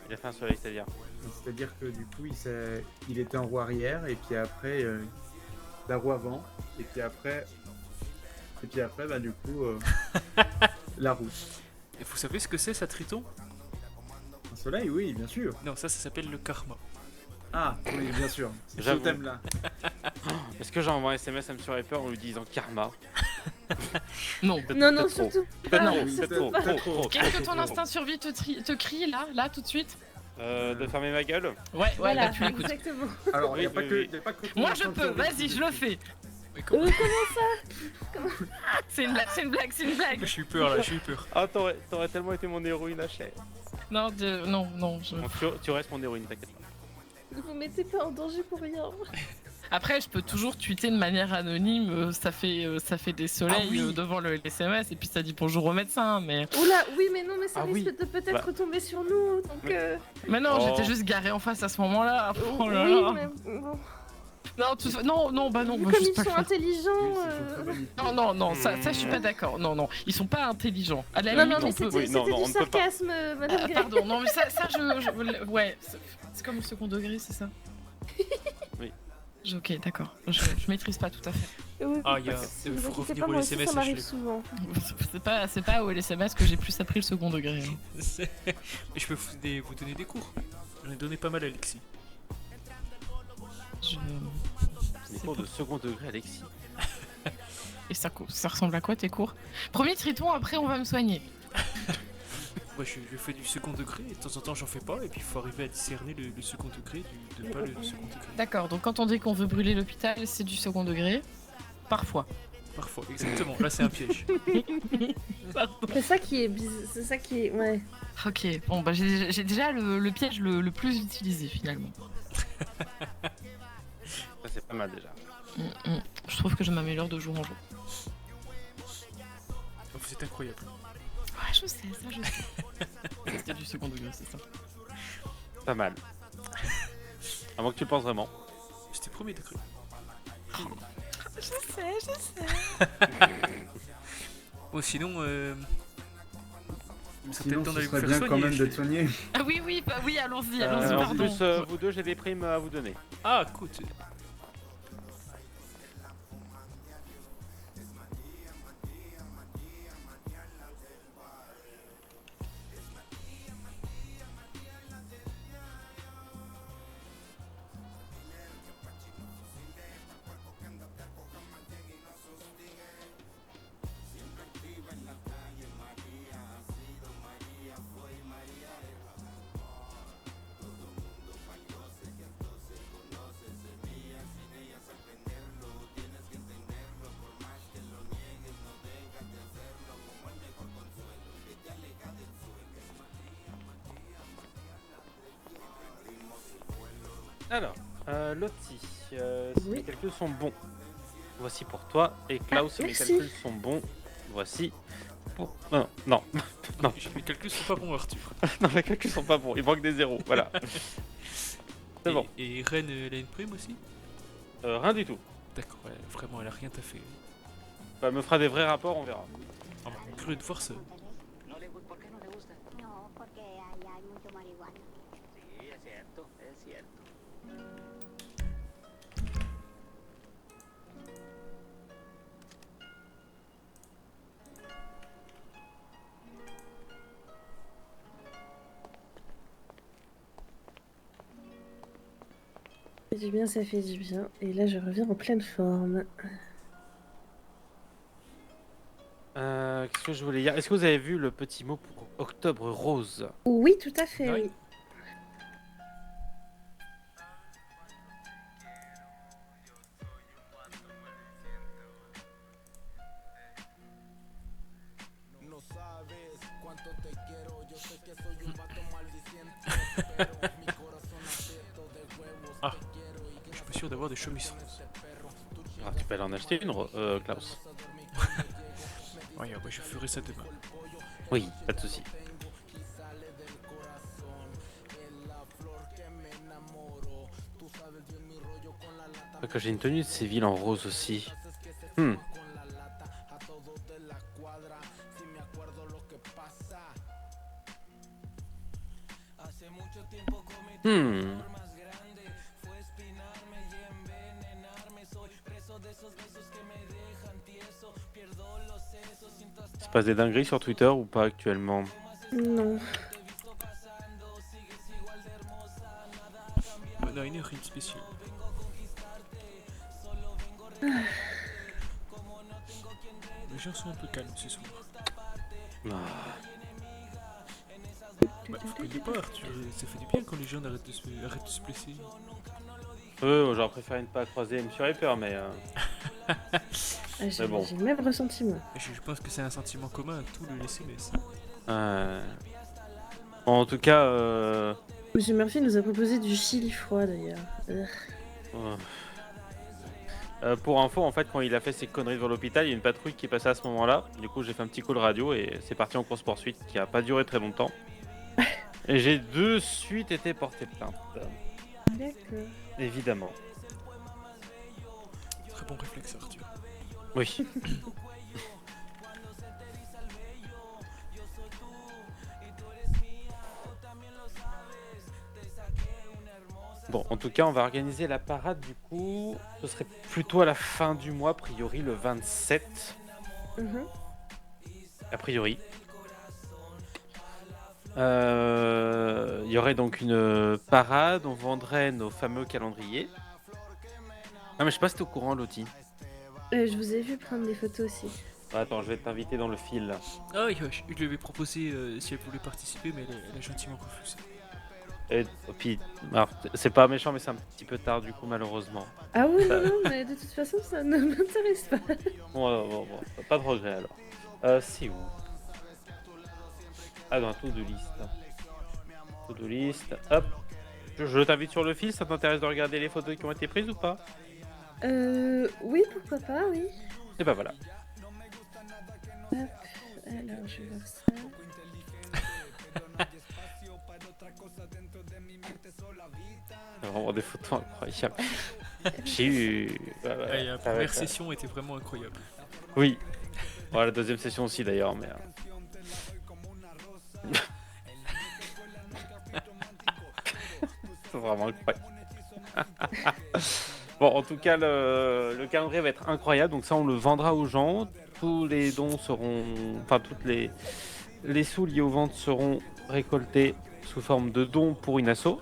Il a fait un soleil, c'est-à-dire? C'est-à-dire que du coup, il était en roue arrière, et puis après, la roue avant, et puis après, bah du coup, la roue. Et vous savez ce que c'est, ça, Triton? Un soleil, oui, bien sûr. Non, ça s'appelle le karma. Ah, oui, bien sûr. C'est ce thème-là. Est-ce que j'envoie un SMS à Monsieur Reaper en lui disant karma? Non. Non, surtout pas. Non, c'est trop. Qu'est-ce que ton instinct survie te crie là, tout de suite? De fermer ma gueule? Ouais, voilà, bah, tu l'écoutes. exactement. Alors, il n'y a pas que... Moi je peux, vas-y, je le fais. Comment ça? C'est une blague. J'ai eu peur là, Ah, t'aurais tellement été mon héroïne, Ashley. Non, non. Donc, tu restes mon héroïne, t'inquiète pas. Ne vous mettez pas en danger pour rien. Après, je peux toujours tweeter de manière anonyme, ça fait des soleils devant le SMS et puis ça dit bonjour au médecin, mais... Oula, oui, mais non, mais ça risque de peut-être retomber sur nous, donc... Mais non, j'étais juste garé en face à ce moment-là. Oh là oui, là. mais... Bon. Non, bah non, Vu moi, comme je sais ils pas sont le faire. intelligents. Non, ça je suis pas d'accord. Non, ils sont pas intelligents. À la Non, limite, mais on peut. c'était du sarcasme, Madame Gray. Pardon, non, mais ça ouais, c'est comme le second degré, c'est ça? Oui. Ok, d'accord. Je maîtrise pas tout à fait. Oui, Ah, vous faut inquiétez revenir pas, au moi aussi, SMS. ça m'arrive souvent. C'est pas au LSMS que j'ai plus appris le second degré. Hein. Mais je peux vous donner des cours. J'en ai donné pas mal à Alexis. Des cours de second degré, Alexis. Et ça ressemble à quoi tes cours? Premier triton, après on va me soigner. Moi je fais du second degré, et de temps en temps j'en fais pas, et puis il faut arriver à discerner le second degré de pas le second degré. D'accord, donc quand on dit qu'on veut brûler l'hôpital, c'est du second degré. Parfois. Parfois, exactement. Là c'est un piège. C'est ça qui est bizarre, c'est ça qui est... Ouais. Ok, bon bah j'ai déjà le piège le plus utilisé finalement. Ça c'est pas mal déjà. Je trouve que je m'améliore de jour en jour. Vous êtes incroyable. Ouais, je sais, ça je sais. C'était du second degré, c'est ça. Pas mal. À moins que tu le penses vraiment. C'était premier degré. Je sais. Bon, sinon, Sinon, ce serait bien quand même de te soigner. Ah oui, bah oui, allons-y, En pardon. plus, vous deux, j'ai des primes à vous donner. Ah, écoute. Alors, Lottie, si mes calculs sont bons, voici pour toi. Et Klaus, si mes merci. calculs sont bons, voici pour... Non. Mes calculs sont pas bons, Arthur. Non, mes calculs sont pas bons, il manque des zéros, voilà. C'est bon. Et Ren, elle a une prime aussi? Rien du tout. D'accord, ouais, vraiment, elle a rien à faire. Bah, elle me fera des vrais rapports, on verra. Ah, curieux de voir ça. Ça fait du bien, ça fait du bien. Et là, je reviens en pleine forme. Qu'est-ce que je voulais dire? Est-ce que vous avez vu le petit mot pour Octobre Rose? Oui, tout à fait, Ouais. oui. Ah, je suis pas sûr d'avoir des chemises. Ah, tu peux aller en acheter une, Klaus. Ouais, je ferai ça demain. Oui, pas de soucis. Que j'ai une tenue de Séville en rose aussi. Il se passe des dingueries sur Twitter ou pas actuellement? Non. Non, il n'y a rien de spécial. Les gens sont un peu calmes ce soir. Bah, vous croyez pas, Arthur, ça fait du bien quand les gens arrêtent de se blesser. J'aurais préféré ne pas croiser M. Ripper, mais... J'ai bon. le même ressenti, moi. Je pense que c'est un sentiment commun à tout le SMS. Bon, en tout cas... Monsieur Murphy nous a proposé du chili froid, d'ailleurs. Pour info, en fait, quand il a fait ses conneries devant l'hôpital, il y a une patrouille qui est passée à ce moment-là. Du coup, j'ai fait un petit call radio et c'est parti en course-poursuite qui a pas duré très longtemps. Et j'ai de suite été porté plainte. D'accord. Évidemment. bon réflexe, Arthur. Oui. Bon, en tout cas, on va organiser la parade du coup. Ce serait plutôt à la fin du mois, a priori le 27. A priori. Il y aurait donc une parade, on vendrait nos fameux calendriers. Ah mais je sais pas si t'es au courant, Lottie. Je vous ai vu prendre des photos aussi. Attends, je vais t'inviter dans le fil là. Ah oui, je lui avais proposé si elle voulait participer, mais elle a gentiment refusé. Et puis, alors, c'est pas méchant, mais c'est un petit peu tard du coup, malheureusement. Ah oui, non, mais de toute façon, ça ne m'intéresse pas. Bon, pas de regret alors. C'est où? Ah, dans tout de liste. To-do list, hop. Je t'invite sur le fil, ça t'intéresse de regarder les photos qui ont été prises ou pas? Oui, pourquoi pas, oui. Et bah voilà. Hop, alors je vais voir ça. Vraiment des photos incroyables. J'ai eu... La première session était vraiment incroyable. Oui. Bon, la deuxième session aussi d'ailleurs, mais... C'est vraiment incroyable. Bon, en tout cas, le calendrier va être incroyable, donc ça on le vendra aux gens. Tous les dons seront... Enfin, toutes les sous liés aux ventes seront récoltés sous forme de dons pour une asso.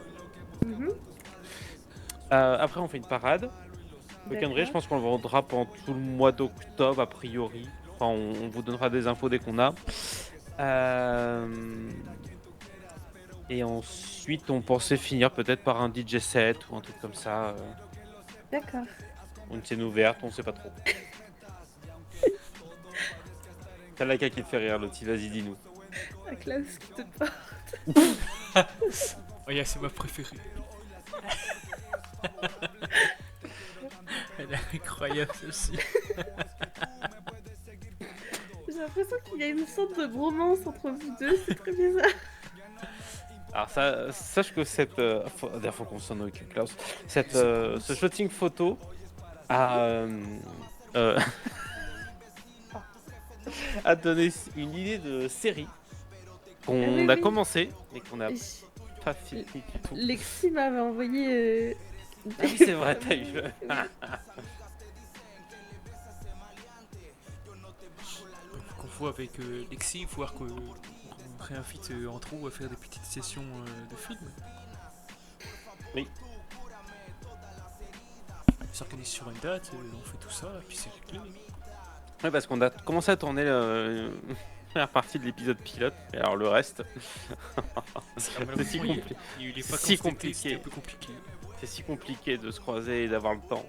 Après, on fait une parade. Le calendrier, je pense qu'on le vendra pendant tout le mois d'octobre, a priori. Enfin, on vous donnera des infos dès qu'on a. Et ensuite, on pensait finir peut-être par un DJ set ou un truc comme ça. D'accord. Une scène ouverte, on sait pas trop. T'as la qui te fait rire, Lottie, vas-y, dis-nous. Un Klaus qui te porte. Oh yeah, c'est ma préférée. Elle est incroyable celle-ci. J'ai l'impression qu'il y a une sorte de bromance entre vous deux, c'est très bizarre. Alors sache que d'ailleurs faut qu'on s'en occupe, Klaus. Ce shooting photo a donné une idée de série qu'on a commencé mais qu'on a pas fini du tout. Lexi m'avait envoyé... Ah oui, c'est vrai, t'as eu... Qu'on voit avec Lexi, voir qu'on réinvite entre eux à faire des petites sessions de films. Oui. On s'organise sur une date, on fait tout ça, et puis c'est réglé. Oui, parce qu'on a commencé à tourner la première partie de l'épisode pilote, et alors le reste... c'est si compliqué. C'était un peu compliqué. C'est si compliqué de se croiser et d'avoir le temps.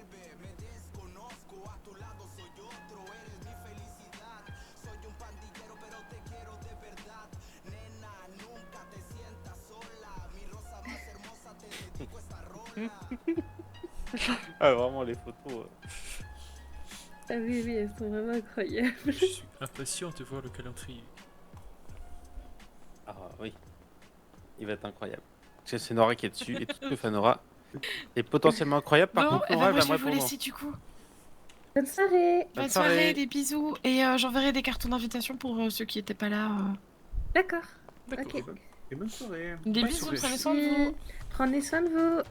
Ah, vraiment les photos. Ah oui, elles sont vraiment incroyables. Je suis impatient de voir le calendrier. Ah oui, il va être incroyable. C'est Nora qui est dessus et tout ce que fait Nora est potentiellement incroyable. Par contre, Nora, moi je vais vous laisser du coup. Bonne soirée. Bonne soirée, des bisous. Et j'enverrai des cartons d'invitation pour ceux qui n'étaient pas là. D'accord. Ok. Et bonne soirée. Des bisous, prenez soin de vous. Prenez soin de vous.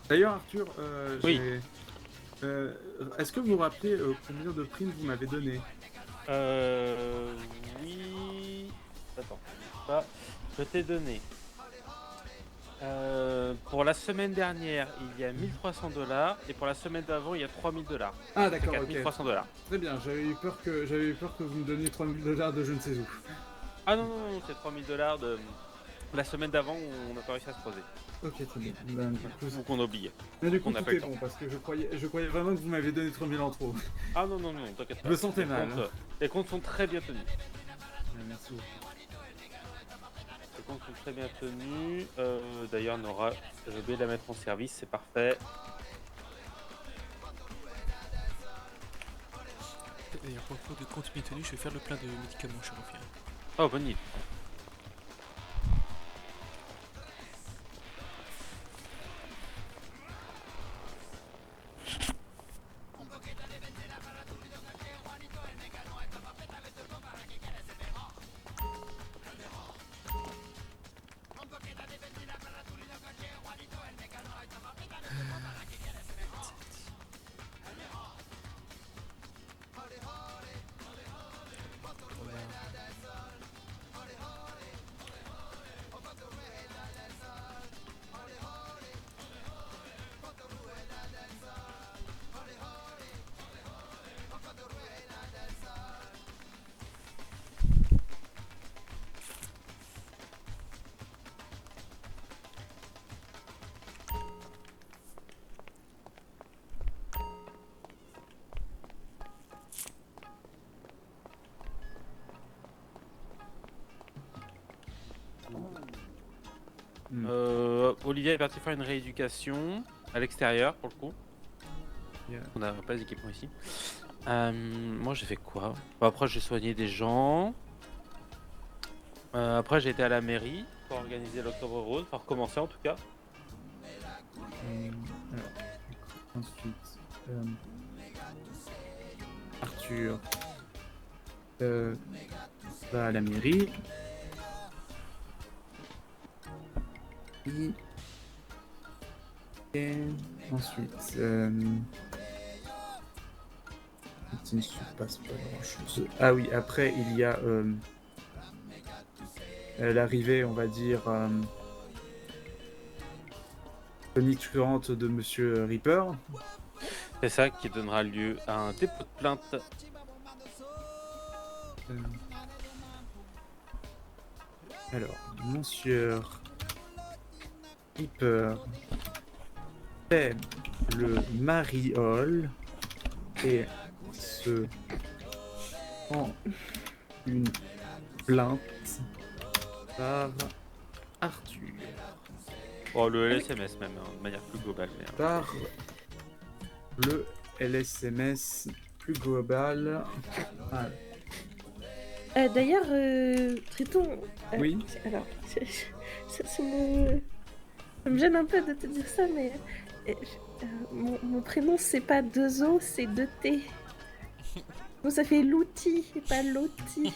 D'ailleurs, Arthur, oui. Est-ce que vous vous rappelez combien de primes vous m'avez donné? Oui. Attends, je t'ai donné. Pour la semaine dernière, il y a $1300 et pour la semaine d'avant, il y a $3000. Ah d'accord, ok. $4300. Très bien, j'avais eu peur que vous me donniez $3000 de je ne sais où. Ah non, c'est $3000 de la semaine d'avant où on n'a pas réussi à se croiser. Ok, très bien. Ou qu'on a oublié. Mais du coup, On a tout pas eu est le temps. bon, parce que je croyais vraiment que vous m'avez donné 3000 en trop. Ah non, t'inquiète pas. Je me sentais mal. Les comptes sont très bien tenus. Merci beaucoup. Les comptes sont très bien tenus. D'ailleurs, Nora, j'ai oublié de la mettre en service, c'est parfait. D'ailleurs, pour le de compte bien tenu, je vais faire le plein de médicaments, je reviens. Oh, bonne idée. Olivia est partie faire une rééducation à l'extérieur pour le coup. Yeah. On n'a pas d'équipement ici. Moi j'ai fait quoi? Après j'ai soigné des gens. Après j'ai été à la mairie pour organiser l'Octobre Rose, pour recommencer en tout cas. Alors, ensuite, Arthur va à la mairie. Et ensuite, il ne se passe pas grand chose. Ah oui, après il y a l'arrivée, on va dire, tonitruante de Monsieur Reaper. C'est ça qui donnera lieu à un dépôt de plainte. Alors, Monsieur Reaper fait le mariole et se prend une plainte par Arthur. Oh, le LSMS même, de manière plus globale. Mais, Par le LSMS plus global. Ah. D'ailleurs, Triton. Oui. Alors, ça me gêne un peu de te dire ça, mais mon prénom c'est pas 2 O, c'est 2 T. Donc ça fait l'outil et pas l'outil.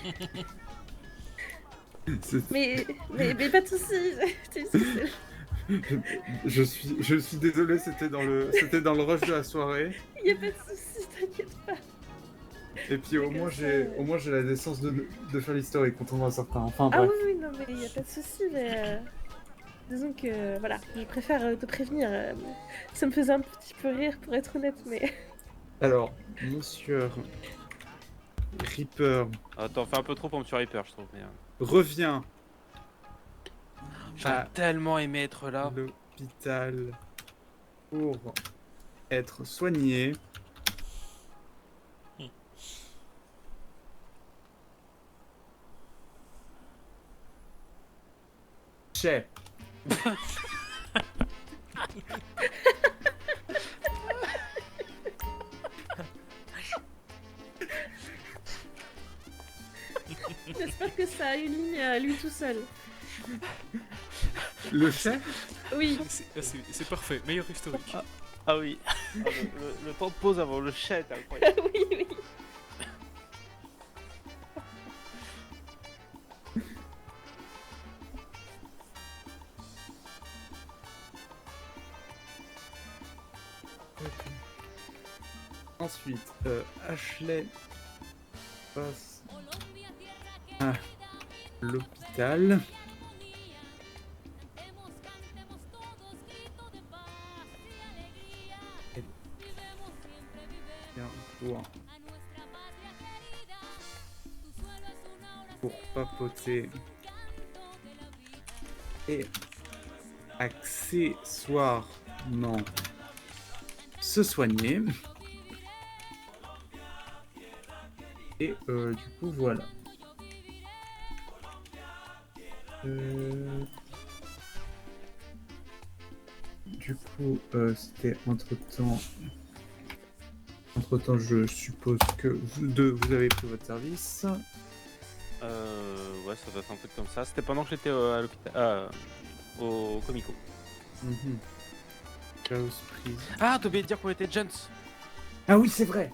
mais pas de soucis. Je suis désolé, c'était dans le rush de la soirée. Y a pas de soucis, t'inquiète pas. Et puis au moins j'ai la décence de faire l'historique quand on a certains. Enfin Ah bref. oui, non mais y a pas de soucis, mais disons que voilà, je préfère te prévenir. Ça me faisait un petit peu rire pour être honnête, mais. Alors, Monsieur Reaper. Attends, fais un peu trop pour Monsieur Reaper, je trouve. Mais, revient. J'aurais tellement aimé être là. L'hôpital pour être soigné. Chez. J'espère que ça a une ligne à lui tout seul. Le chef? Oui. C'est parfait, meilleur historique. Ah oui. Le temps de pause avant le chat est incroyable. Oui, oui. Ensuite, Ashley passe à l'hôpital. Pour papoter et accessoirement se soigner. Et du coup voilà. Du coup c'était entre-temps, je suppose que vous deux vous avez pris votre service. Ouais, ça doit être un truc comme ça. C'était pendant que j'étais à l'hôpital, au Comico. Chaos prise. Ah, t'as oublié de dire qu'on était Jones. Ah oui, c'est vrai.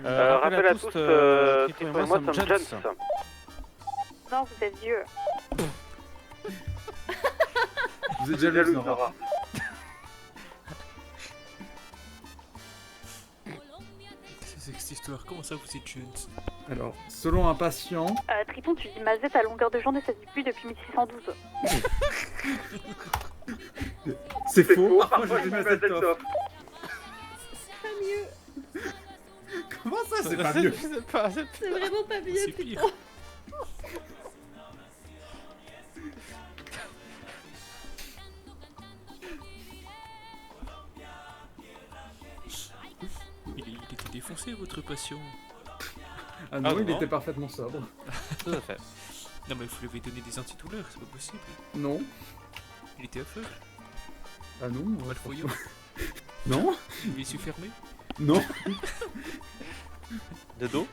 Rappel à tous, Triton et moi sommes Jones. Non, vous êtes vieux. Vous êtes jaloux, Nora. C'est cette histoire, comment ça vous êtes Jones? Alors, selon un patient... Triton, tu dis Mazette à longueur de journée, ça se dit plus depuis 1612. C'est faux, parfois je dis Mazetov. C'est pas mieux. Comment ça, c'est pas mieux? C'est vraiment pas mieux, putain. Il était défoncé, votre patient. Ah non, il était parfaitement sobre. Tout à fait. Non mais vous lui avez donné des antidouleurs, c'est pas possible. Non. Il était aveugle. Ah non. Malvoyant. Non. Il est su fermé. Non. De dos.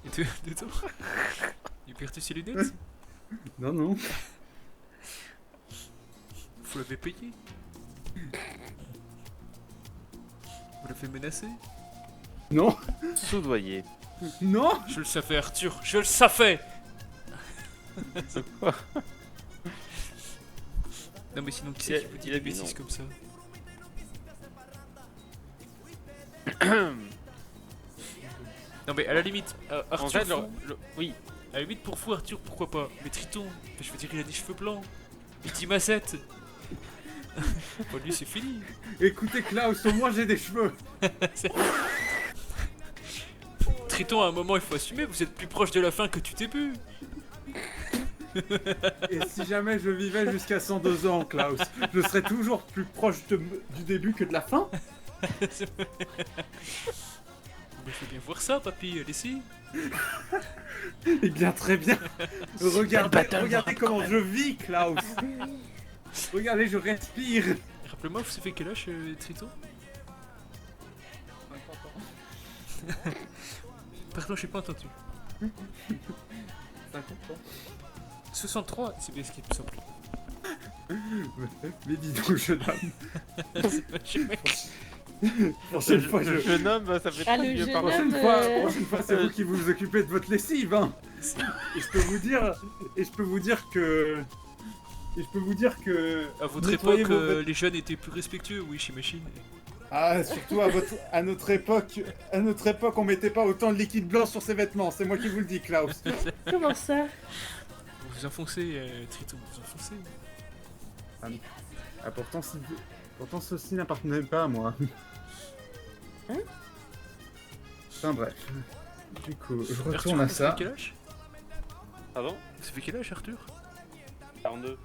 De dos. Il perd ses lunettes. Non, non. Vous l'avez payé. Vous l'avez menacé. Non. Soudoyé. Non. Je le savais, Arthur, je le savais. C'est quoi? Non mais sinon qui c'est qui vous dit des bêtises comme ça? Non mais à la limite, Arthur, en fait, oui, à la limite pour vous Arthur, pourquoi pas? Mais Triton, je veux dire il a des cheveux blancs, il dit Mazette. Bon, lui c'est fini. Écoutez Klaus, au moins j'ai des cheveux. Triton, à un moment il faut assumer, vous êtes plus proche de la fin que du début. Et si jamais je vivais jusqu'à 102 ans, Klaus, je serais toujours plus proche du début que de la fin. Mais faut bien voir ça, papy, laissez. Eh bien, très bien. Regardez comment je vis, Klaus. Regardez, je respire. Rappelez-moi, vous savez quel âge, Triton? 50 ans. Pardon, j'ai pas entendu. 50 ans. 63, c'est bien ce qui est plus simple. Mais dis donc, jeune homme. Prochaine fois, jeune homme, ça fait très vieux par prochaine fois, c'est vous qui vous occupez de votre lessive, hein. Et je peux vous dire que... À votre époque, les jeunes étaient plus respectueux, oui, j'imagine. Ah, surtout à notre époque, on mettait pas autant de liquide blanc sur ses vêtements, c'est moi qui vous le dis, Klaus. Comment ça? Vous vous enfoncez, Triton, vous vous enfoncez. Ah, pourtant ceci n'appartenait pas à moi. Hein? Enfin bref. Du coup, je retourne Arthur, à ça. Ça fait quel âge? Pardon? Ça fait quel âge, Arthur? 42.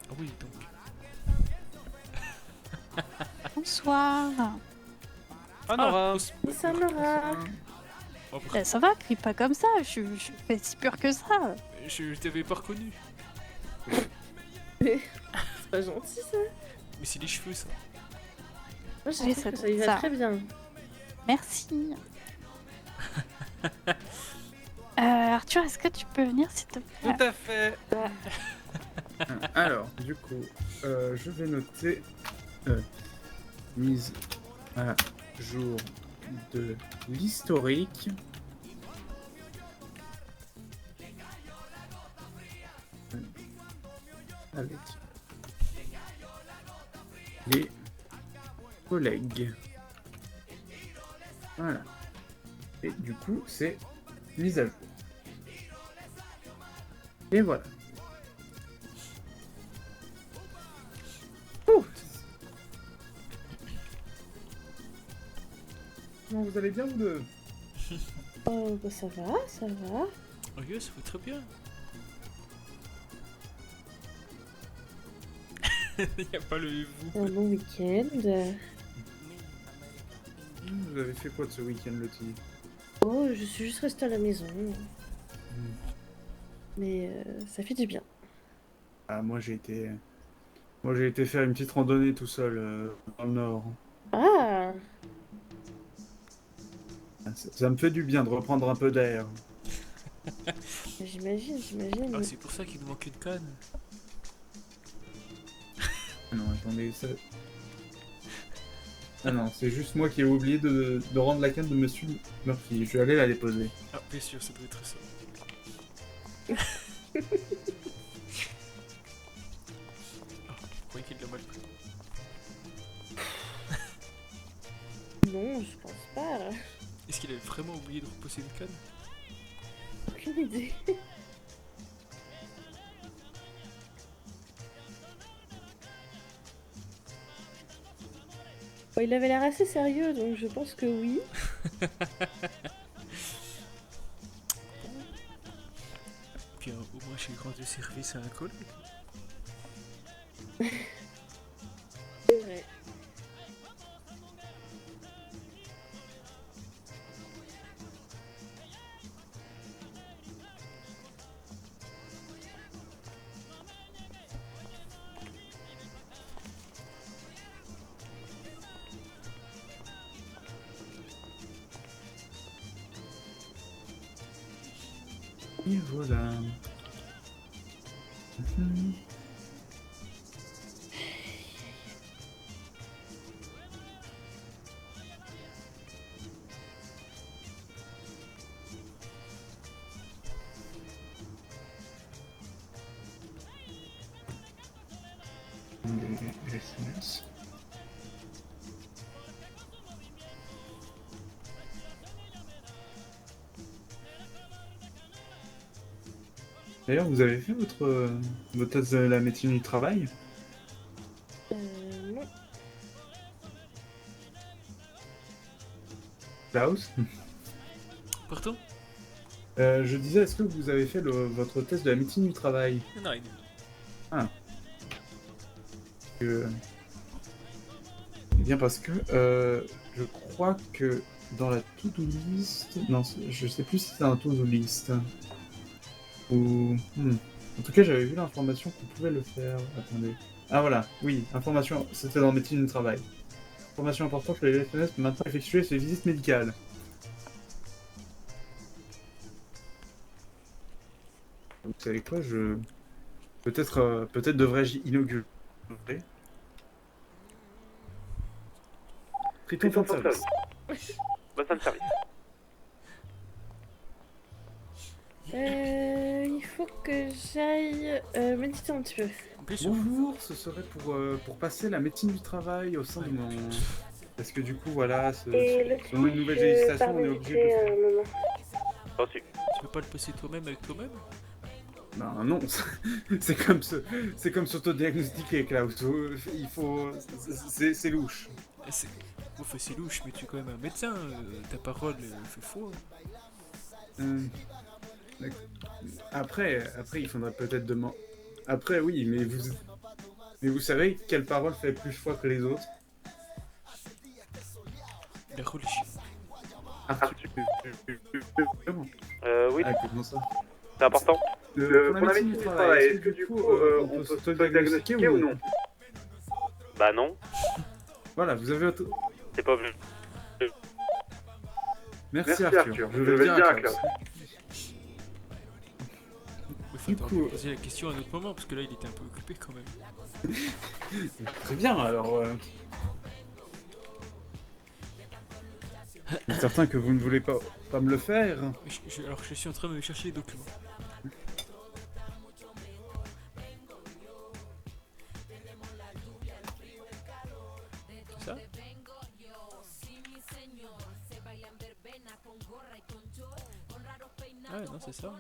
Ah oui, donc. Bonsoir. Ah, Nora. Ça Nora. Ça va, crie pas comme ça, je suis pas si pure que ça. Je t'avais pas reconnu. C'est pas gentil ça. Mais c'est les cheveux, ça. Moi, je trouve que ça lui va très bien. Merci. Arthur, est-ce que tu peux venir s'il te plaît? Tout à fait. Alors, du coup, je vais noter mise à jour de l'historique. Avec les collègues. Voilà. Et du coup, c'est mise à jour. Et voilà. Comment vous allez bien, vous deux? Oh, bah ça va, ça va. Oh yes, ça va très bien. Il n'y a pas le vous. Un bon week-end. Vous avez fait quoi de ce week-end, Lottie? Oh, je suis juste restée à la maison. Mais ça fait du bien. Ah, moi j'ai été faire une petite randonnée tout seul dans le nord. Ah! Ça me fait du bien de reprendre un peu d'air. J'imagine. Ah, c'est pour ça qu'il nous manquait de canne. Non, attendez, ça... Ah non, c'est juste moi qui ai oublié de rendre la canne de Monsieur Murphy. Je vais aller la déposer. Ah, bien sûr, ça doit être ça. Je croyais qu'il l'a mal pris. Non, je pense pas. Est-ce qu'il avait vraiment oublié de reposer une canne? Aucune idée. Bon, il avait l'air assez sérieux, donc je pense que oui. Puis au moins j'ai rendu service à un collègue. C'est vrai. Et voilà. Les SMS. D'ailleurs, vous avez fait votre thèse de la médecine du travail? Non. Klaus? Pardon? Je disais, est-ce que vous avez fait votre thèse de la médecine du travail? Non. Ah. Eh bien parce que je crois que dans la to-do list... Non, je sais plus si c'est un to-do list. Ou... En tout cas, j'avais vu l'information qu'on pouvait le faire. Attendez. Ah voilà, oui, information, c'était dans médecine du travail. Information importante, les LFNS peut maintenant effectuer ses visites médicales. Vous savez quoi, peut-être devrais-je inaugurer. Triton fin de service. Bonne fin de service. Il faut que j'aille méditer un petit peu. Bonjour, ce serait pour passer la médecine du travail au sein de mon... Parce que du coup, voilà, selon une nouvelle législation, on est obligé de... Reçu. Tu peux pas le passer toi-même avec toi-même? Ben non, c'est comme s'autodiagnostiquer, Klaus. Il faut... C'est louche. Enfin, c'est louche, mais tu es quand même un médecin. Ta parole fait faux. Après, il faudrait peut-être demander... Après, oui, mais vous savez quelle parole fait plus foi que les autres? La religion. Oui. Ah, comment ça? C'est important. Pour la médecine du travail, est-ce que du coup, on peut s'autodiagnostiquer ou non? Bah non. Voilà, vous avez... C'est pas obligé. Merci Arthur. Je vais dire à Klaus. Il faut poser la question à un autre moment, parce que là il était un peu occupé quand même. Très bien, alors... Je suis certain que vous ne voulez pas me le faire. Alors je suis en train de chercher les documents. C'est ça? Ah non, c'est ça.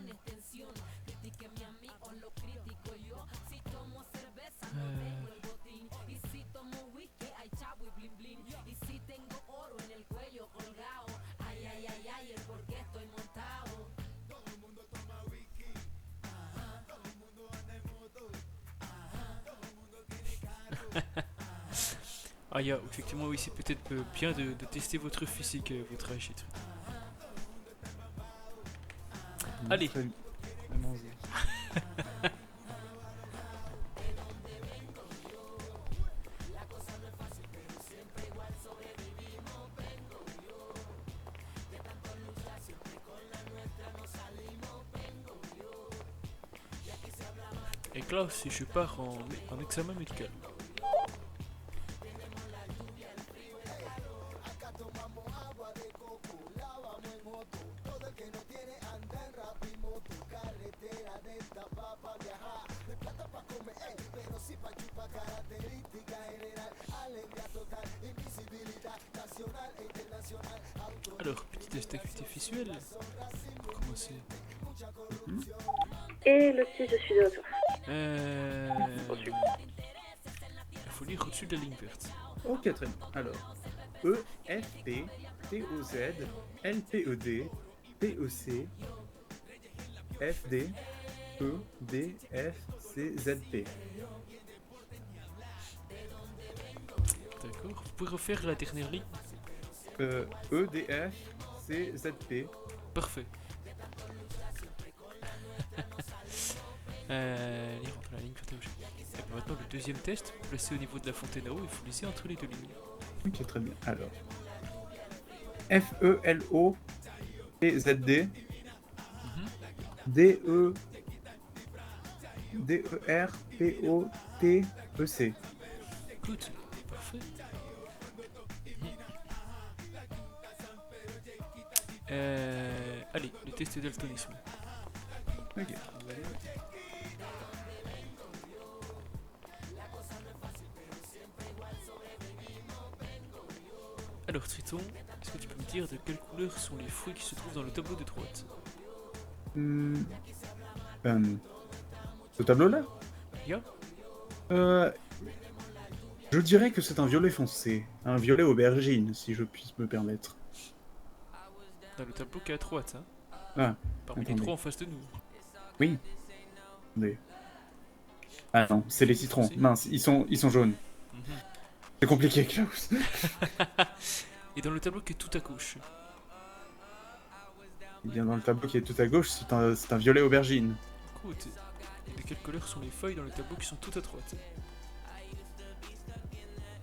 Ah, effectivement, oui, c'est peut-être bien de tester votre physique, votre âge et tout. Allez. Et Klaus, si je pars en examen médical. Alors, petit test d'acuité visuelle, pour commencer. Et le petit, je suis de retour. Il faut lire au-dessus de la ligne verte. Ok, très bien. Alors, E, F, P, T, O, Z, L, P, E, D, P, E, C, F, D, E, D, F, C, Z, P. D'accord. Vous pouvez refaire la dernière ligne? E, D, F, C, Z, P. Parfait. Lire entre la ligne verte et rouge. Et puis maintenant, le deuxième test, placé au niveau de la fontaine à eau, il faut laisser entre les deux lignes. Ok, très bien. Alors, F, E, L, O, P, Z, D. D-E-R-P-O-T-E-C. Écoute, parfait. Allez, le test d'altonisme. Ok. Alors Triton, est-ce que tu peux me dire de quelle couleur sont les fruits qui se trouvent dans le tableau de droite? Ce tableau-là? Yeah. Je dirais que c'est un violet foncé, un violet aubergine, si je puisse me permettre. Dans le tableau qui est à droite, hein. Ah, parmi attendez. les trois en face de nous. Oui. Attendez. Ah non, c'est les citrons. Mince, ils sont jaunes. C'est compliqué, Klaus. Et dans le tableau qui est tout à gauche? Et bien dans le tableau qui est tout à gauche, c'est un violet aubergine. Écoute, et de quelle couleur sont les feuilles dans le tableau qui sont tout à droite?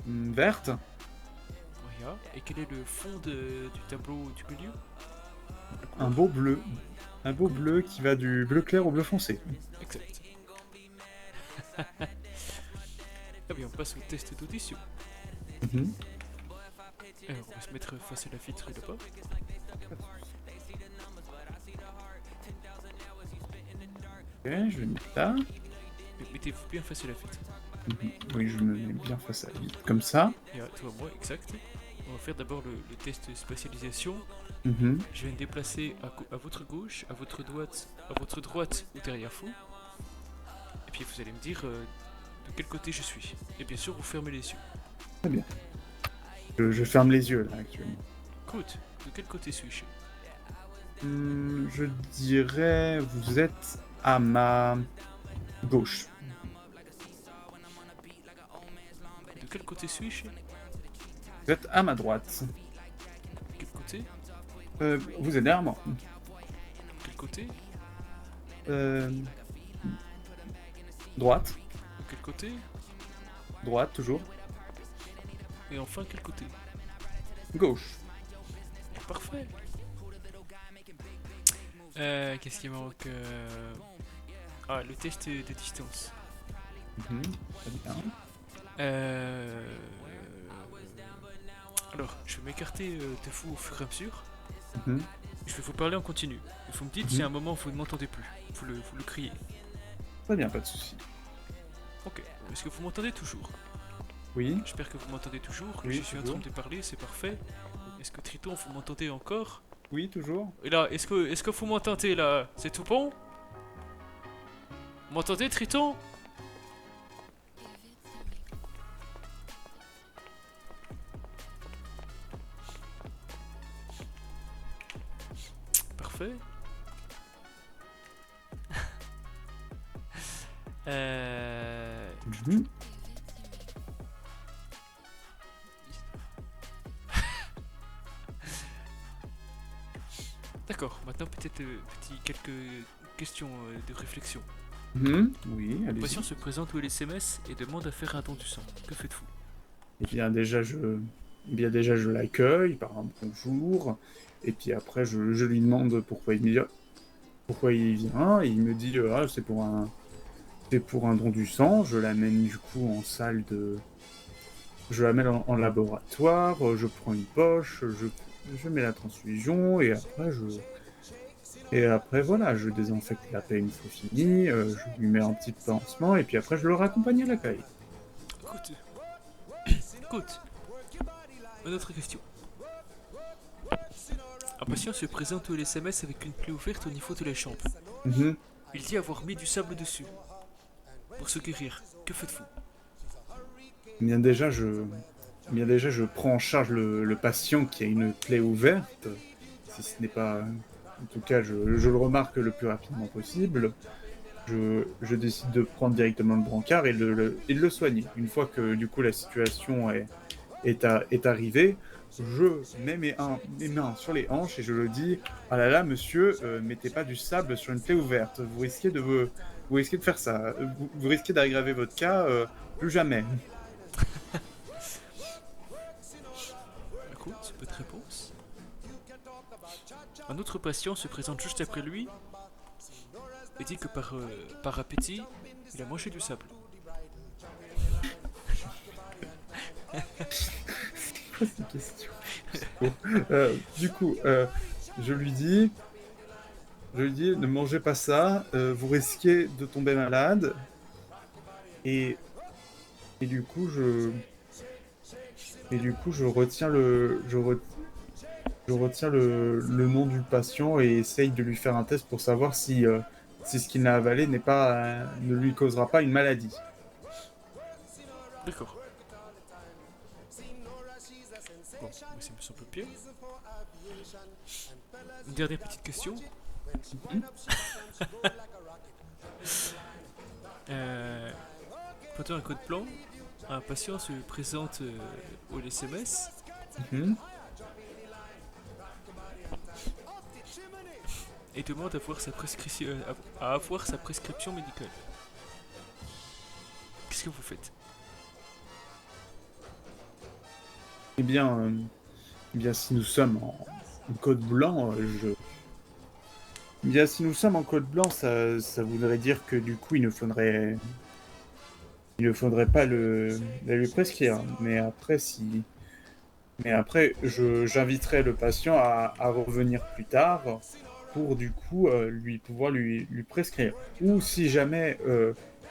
Verte. Voilà. Et quel est le fond du tableau du milieu? Un beau bleu. Un beau bleu qui va du bleu clair au bleu foncé. Exact. Ah bien, on passe au test d'audition. Alors, on va se mettre face à la vitre là-bas. Ok, je vais mettre là. Mettez-vous bien face à la vitre. Oui, je me mets bien face à la vitre, comme ça. Et toi, moi, exact. On va faire d'abord le test de spatialisation. Mhm. Je vais me déplacer à votre gauche, à votre droite ou derrière vous. Et puis vous allez me dire de quel côté je suis. Et bien sûr, vous fermez les yeux. Très bien. Je ferme les yeux là actuellement. Écoute, de quel côté suis-je? Je dirais vous êtes à ma gauche. De quel côté suis-je? Vous êtes à ma droite. Quel côté? Vous êtes derrière moi. Quel côté? Droite. De quel côté? Droite, toujours. Et enfin, quel côté? Gauche. Parfait. Qu'est-ce qui manque? Ah, le test de distance. Très bien. Alors, je vais m'écarter de vous au fur et à mesure. Mhm. Je vais vous parler en continu. Et vous me dites si à un moment vous ne m'entendez plus. Vous le criez. Très bien, pas de soucis. Ok. Est-ce que vous m'entendez toujours? Oui. J'espère que vous m'entendez toujours. Oui, Je suis en train de parler, c'est parfait. Est-ce que Triton, vous m'entendez encore? Oui, toujours. Et là, est-ce que vous m'entendez là? C'est tout bon? Vous m'entendez, Triton? Parfait. D'accord, maintenant peut-être quelques questions de réflexion. Oui, allez-y. Le patient se présente au LSMS et demande à faire un don du sang. Que faites-vous? Eh bien déjà je l'accueille par un bonjour, et puis après je lui demande pourquoi il vient, et il me dit c'est pour un don du sang. Je l'amène du coup en salle je l'amène en laboratoire, je prends une poche, je mets la transfusion, et après voilà, je désinfecte la plaie une fois fini, je lui mets un petit pansement, et puis après je le raccompagne à l'accueil. Écoute, une autre question. Un patient se présente au LSMS avec une plaie ouverte au niveau de la jambe. Il dit avoir mis du sable dessus. Pour se guérir, que faites-vous? Bien déjà, je prends en charge le patient qui a une plaie ouverte, si ce n'est pas... En tout cas, je le remarque le plus rapidement possible. Je décide de prendre directement le brancard et de le soigner. Une fois que du coup la situation est arrivée, je mets mes mains sur les hanches et je le dis: ah là là, monsieur, mettez pas du sable sur une plaie ouverte. Vous risquez de faire ça. Vous risquez d'aggraver votre cas. Plus jamais. Écoute, c'est pas de réponse. Un autre patient se présente juste après lui Il dit que par appétit, il a mangé du sable. C'est quoi cette question? Du coup, je lui dis, ne mangez pas ça, vous risquez de tomber malade. Et du coup, je retiens je retiens le nom du patient et essaye de lui faire un test pour savoir si ce qu'il a avalé ne lui causera pas une maladie. D'accord. Bon, ça me semble bien. Une dernière petite question. Pendant un code blanc, un patient se présente au SMS et demande à avoir sa prescription médicale. Qu'est-ce que vous faites? Eh bien, si nous sommes en code blanc, si nous sommes en code blanc, ça voudrait dire que du coup, il ne faudrait pas la lui prescrire. Mais après, j'inviterai le patient à revenir plus tard pour du coup pouvoir lui prescrire. Ou si jamais,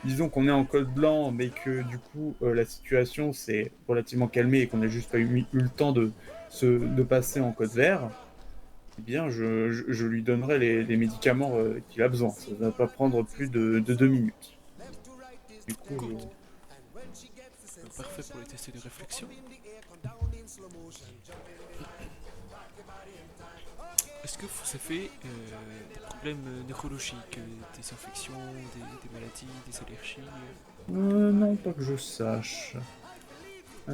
disons qu'on est en code blanc, mais que du coup la situation s'est relativement calmée et qu'on n'a juste pas eu le temps de passer en code vert, eh bien je lui donnerai les médicaments qu'il a besoin. Ça ne va pas prendre plus de 2 minutes. Du coup, parfait pour les tests de réflexion. Est-ce que vous avez des problèmes neurologiques, des infections, des maladies, des allergies non, pas que je sache. Pas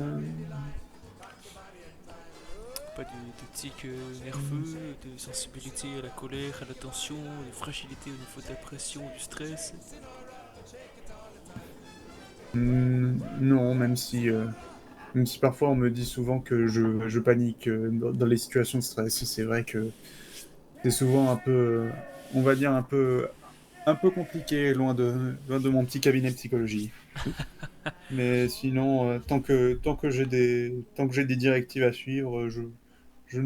de tics nerveux, de sensibilité à la colère, à la tension, de fragilité au niveau de la pression, du stress? Non, même si parfois on me dit souvent que je panique dans les situations de stress, c'est vrai que c'est souvent un peu, on va dire un peu compliqué, loin de mon petit cabinet de psychologie. Mais sinon, tant que j'ai des directives à suivre, je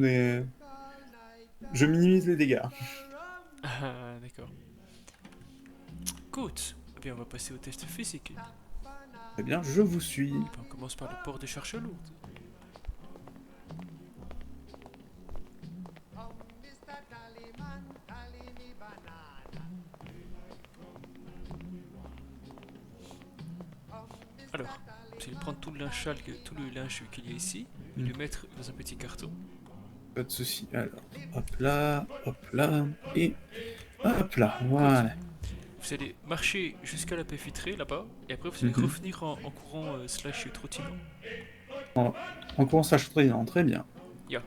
minimise les dégâts. Ah, d'accord. Good. Eh bien, on va passer au test physique. Eh bien, je vous suis. On commence par le port des charges lourdes. Alors, vous allez prendre tout le linge qu'il y a ici et le mettre dans un petit carton. Pas de souci. Alors, hop là, et hop là, voilà. Vous allez marcher jusqu'à la baie vitrée là-bas et après vous allez revenir en courant / trottinant. En courant / trottinant, très bien. Yeah.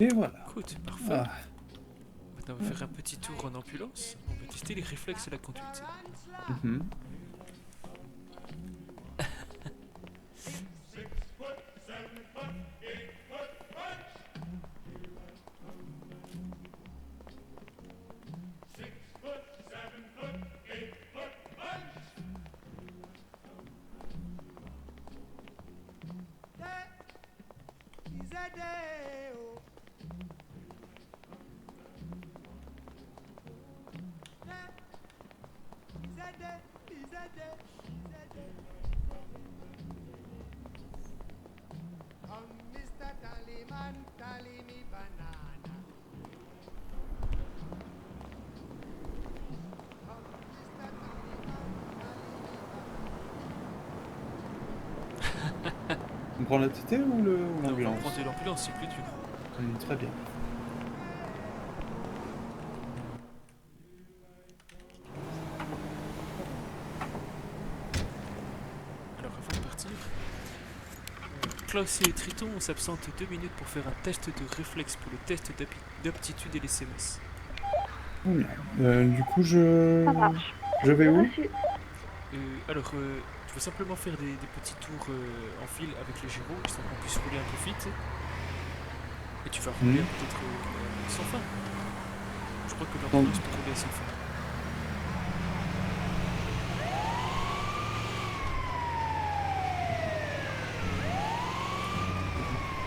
Et voilà. Écoute, parfait. Maintenant, on va faire un petit tour en ambulance. On va tester les réflexes de la conduite. On prend la TT ou l'ambulance? On prend l'ambulance, c'est plus dur. Très bien. Alors avant de partir, classé Triton, on s'absente 2 minutes pour faire un test de réflexe pour le test d'aptitude et les SMS. Du coup, je vais où? Alors, tu vas simplement faire des petits tours en file avec les gyros, histoire qu'on puisse rouler un peu vite. Et tu vas rouler peut-être sans fin. Je crois que l'ordonnance peut rouler sans fin.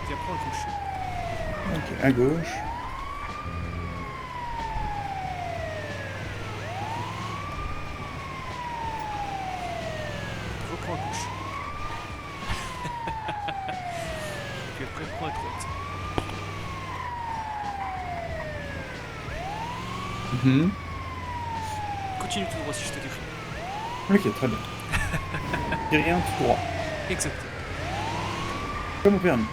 Tiens, prends à gauche. Ok, à gauche. Reprends à gauche. Et puis après, prends à droite. Continue tout droit si je te dis rien. Ok, très bien. Dis rien, tout droit. Exactement. Comme au permis.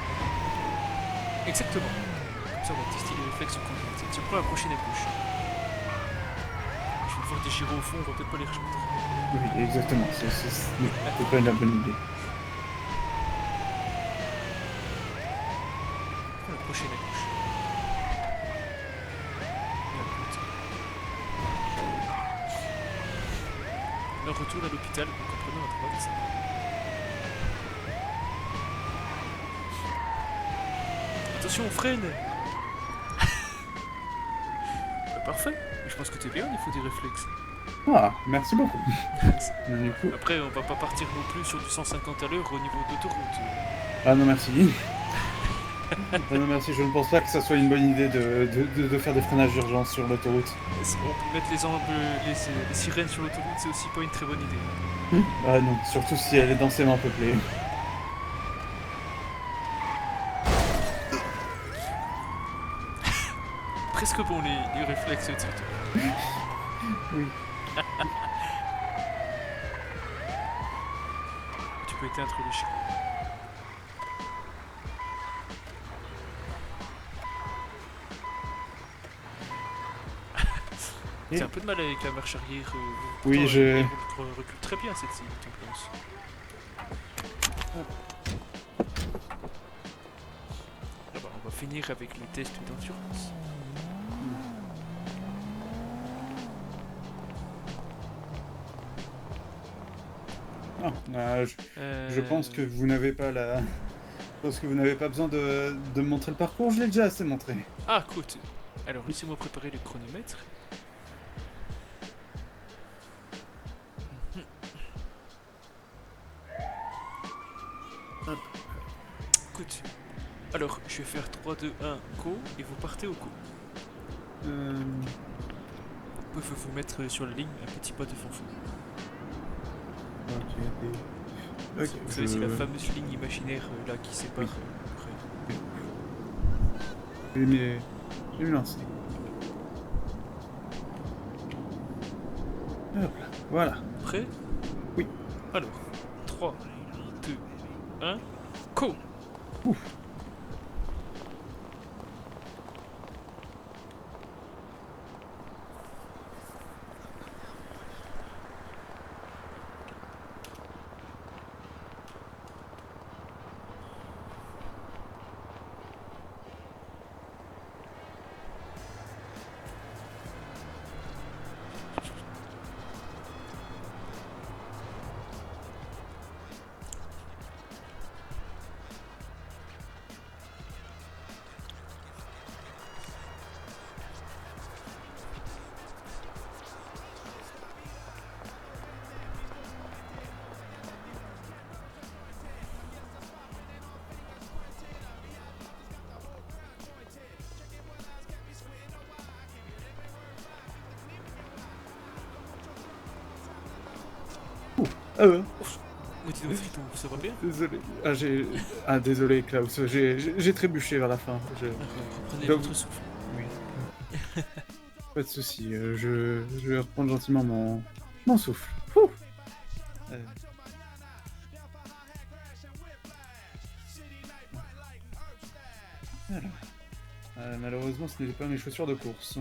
Exactement. Comme ça, on va tester les réflexes au contact. Tiens, prends la prochaine à gauche. Je vais voir des gyros au fond, on va peut-être pas les rejoindre. Oui, exactement. C'est pas la bonne idée. Prends la prochaine à gauche. Là, retourne à l'hôpital, donc en prenant à droite. Attention, on freine. Parfait. Je pense que t'es bien au niveau des réflexes. Ah, merci beaucoup. Du coup... Après, on va pas partir non plus sur du 150 à l'heure au niveau d'autoroute. Ah non, merci. Ah non, merci, je ne pense pas que ça soit une bonne idée de faire des freinages d'urgence sur l'autoroute. Mettre les sirènes sur l'autoroute, c'est aussi pas une très bonne idée. Ah non, surtout si elle est densément peuplée. Presque bon les réflexes de Triton. Oui. Tu peux éteindre les chiens. C'est un peu de mal avec la marche arrière. Oui, je... recule très bien cette scène, je pense. On va finir avec les tests d'endurance. Je pense que vous n'avez pas la... Parce que vous n'avez pas besoin de me montrer le parcours, je l'ai déjà assez montré. Ah, écoute. Alors, laissez-moi préparer le chronomètre. Écoute. Alors, je vais faire 3, 2, 1, go, et vous partez au go. Vous pouvez vous mettre sur la ligne un petit pas devant vous. Ok, vous savez, c'est la fameuse ligne imaginaire là qui sépare. Je vais me lancer. Hop là, voilà. Prêt? Oui. Alors, 3, 2, 1, go! Ouf. Ça va bien? Désolé. Désolé Klaus, j'ai trébuché vers la fin. Prenez votre souffle. Oui. Pas de soucis, je vais reprendre gentiment mon souffle. Ouh. Alors. Malheureusement, ce n'était pas mes chaussures de course.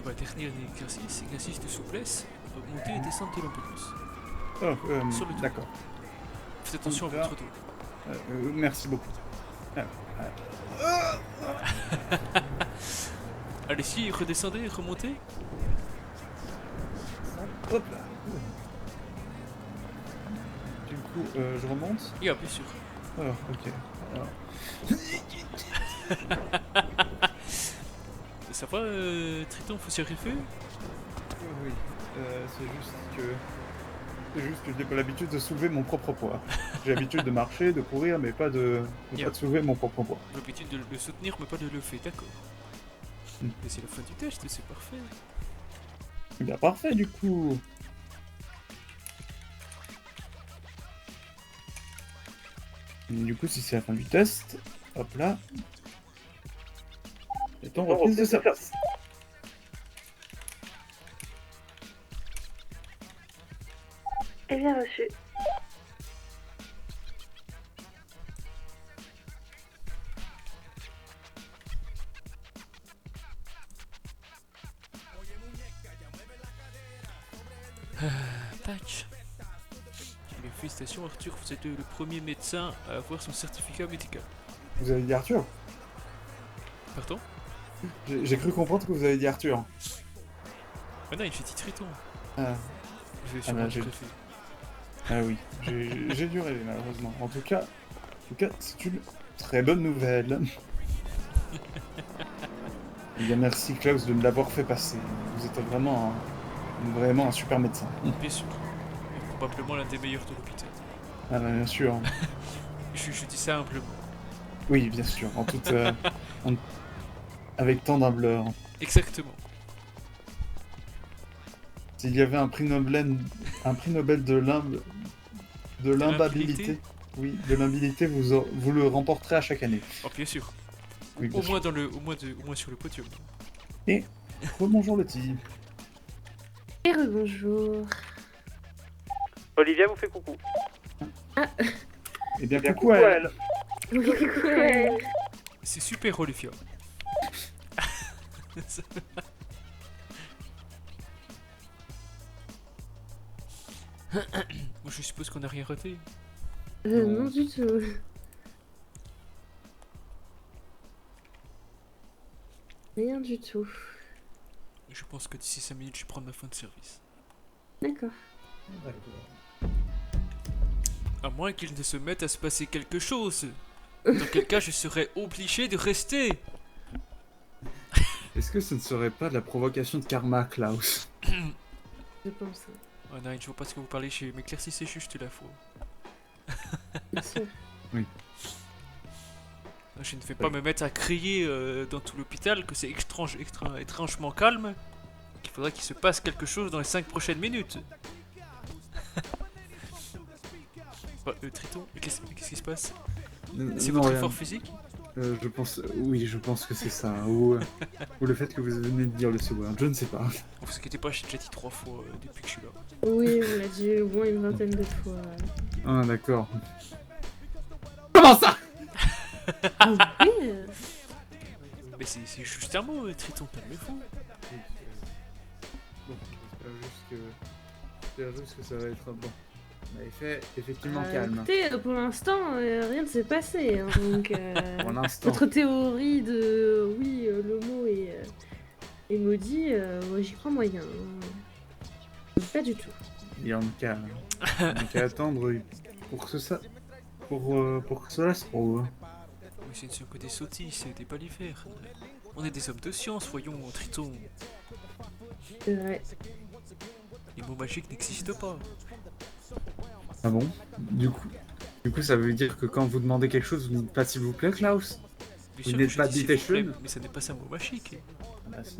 Et bah, dernier exercice de souplesse, monter et descendre de l'ambulance. Oh, Sur le dos. d'accord. Faites attention à votre dos. Merci beaucoup. Allez-y, redescendez, remontez. Hop là. Du coup, je remonte. Yeah, bien sûr. Oh, ok. Alors. Ça va, Triton, faut s'y arriver? Oui, c'est juste que je n'ai pas l'habitude de soulever mon propre poids. J'ai l'habitude de marcher, de courir, mais pas de soulever mon propre poids. J'ai l'habitude de le soutenir, mais pas de le faire, d'accord. Mais c'est la fin du test, c'est parfait. Eh bien, parfait, du coup. Du coup, si c'est la fin du test, hop là. Et ton reprise de service. Et bien reçu. Tac. Félicitations Arthur, vous êtes le premier médecin à avoir son certificat médical. Vous avez dit Arthur? Pardon? J'ai cru comprendre que vous avez dit Arthur. Ah non, il fait Triton. Ah. Je vais sûrement j'ai... rêvé. Ah oui, j'ai dû rêver malheureusement. En tout cas, c'est une très bonne nouvelle. Eh bien, merci Klaus de me l'avoir fait passer. Vous êtes vraiment un super médecin. Bien sûr. Et probablement l'un des meilleurs de l'hôpital. Ah bah bien sûr. Je dis ça humblement. Oui, bien sûr. En toute, avec tant d'humbleur. Exactement. S'il y avait un prix Nobel de l'imbabilité, oui, de l'imbilité, vous le remporterez à chaque année. Oh, bien sûr. Oui, bien au sûr. moins sur le podium. Et rebonjour Lottie. Et rebonjour. Olivia vous fait coucou. Ah. Eh bien, coucou à elle. Oui, coucou à elle. C'est super Olivia. Moi je suppose qu'on n'a rien raté. Non du tout. Rien du tout. Je pense que d'ici 5 minutes je prends ma fin de service. D'accord. À moins qu'il ne se mette à se passer quelque chose. Dans quel cas je serais obligé de rester. Est-ce que ce ne serait pas de la provocation de karma, Klaus? Je pense. Oh non, je vois pas ce que vous parlez, je m'éclaircissez juste la fois. Bien sûr. Oui. Je ne vais pas me mettre à crier dans tout l'hôpital que c'est étrangement calme, qu'il faudrait qu'il se passe quelque chose dans les 5 prochaines minutes. Triton, qu'est-ce qui se passe? C'est votre effort physique? Je pense que c'est ça. Ou le fait que vous venez de dire le C-word, je ne sais pas. Ne vous inquiétez pas, j'ai déjà dit 3 fois depuis que je suis là. Oui, on l'a dit au moins une vingtaine de fois. Ah, d'accord. Comment ça? Oui. Mais c'est juste un mot, Triton, calmez-vous. Bon, j'espère juste que ça va être bon. On avait fait effectivement calme. Écoutez, pour l'instant, rien ne s'est passé. Hein, donc, pour l'instant. Votre théorie de oui, le mot est maudit, moi j'y crois moyen. Pas du tout. Il y a qu'à attendre pour que cela se prouve. Mais ce ne sont que des sottises, des palifères. On est des hommes de science, voyons, Triton. C'est vrai. Les mots magiques n'existent pas. Ah bon? Du coup, ça veut dire que quand vous demandez quelque chose, vous ne dites pas s'il vous plaît, Klaus? Vous n'êtes pas detection? Mais ça n'est pas un mot magique. Ah bah si.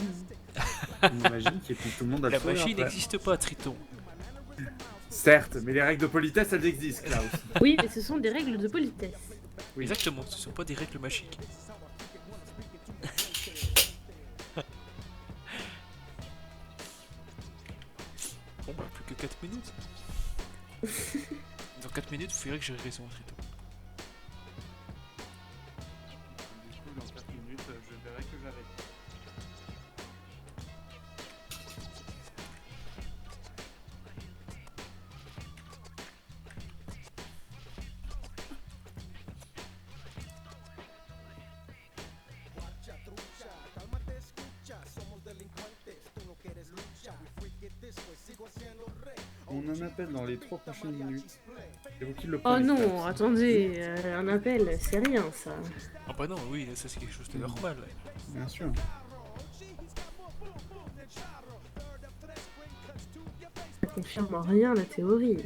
Un mot magique et puis tout le monde a le La sourire magie après. n'existe pas, Triton. Certes, mais les règles de politesse, elles existent, Klaus. Oui, mais ce sont des règles de politesse. Oui. Exactement, ce ne sont pas des règles magiques. Bon bah, plus que 4 minutes. Dans 4 minutes, vous verrez que j'ai raison, Triton. Du coup, dans 4 minutes, je verrai que j'avais. On en appelle dans les 3 prochaines minutes. C'est vous qui le Oh prenez, non, frère. attendez, un appel, c'est rien ça. Ah bah non, oui, ça c'est quelque chose de normal. Ouais. Bien sûr. Ça confirme en rien la théorie.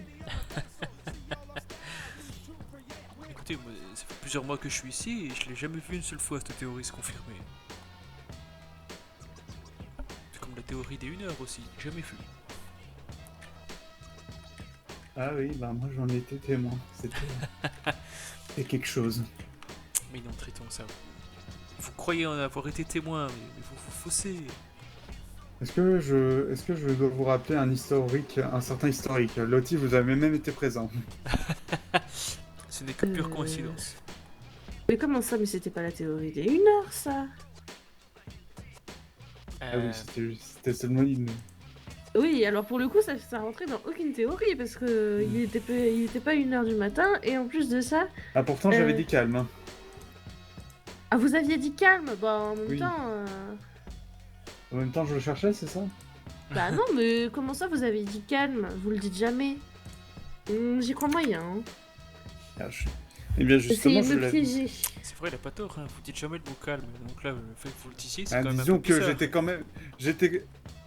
Écoutez, moi, ça fait plusieurs mois que je suis ici et je l'ai jamais vu une seule fois cette théorie se confirmer. C'est comme la théorie des 1 heure aussi, jamais vu. Ah oui, bah moi j'en étais témoin. C'était quelque chose. Mais non, Triton, ça. Vous croyez en avoir été témoin, mais vous faussez. Est-ce que je dois vous rappeler un certain historique? Lottie, vous avez même été présent. Ce n'est que pure coïncidence. Mais comment ça, mais c'était pas la théorie des 1 heure ça? Ah oui, c'était seulement une... Oui, alors pour le coup, ça rentrait dans aucune théorie parce que il était pas 1 heure du matin et en plus de ça. Ah pourtant j'avais dit calme. Hein. Ah vous aviez dit calme, bah en même Oui. temps. En même temps je le cherchais, c'est ça? Bah non, mais comment ça vous avez dit calme? Vous le dites jamais. J'y crois moyen. Hein. Ah, Eh bien justement Essayez je de me l'ai... piéger. C'est vrai, il a pas tort, hein. Vous dites jamais le mot calme. Donc là, le fait que vous le disiez, c'est Ah, quand même un disons peu que bizarre. j'étais quand même...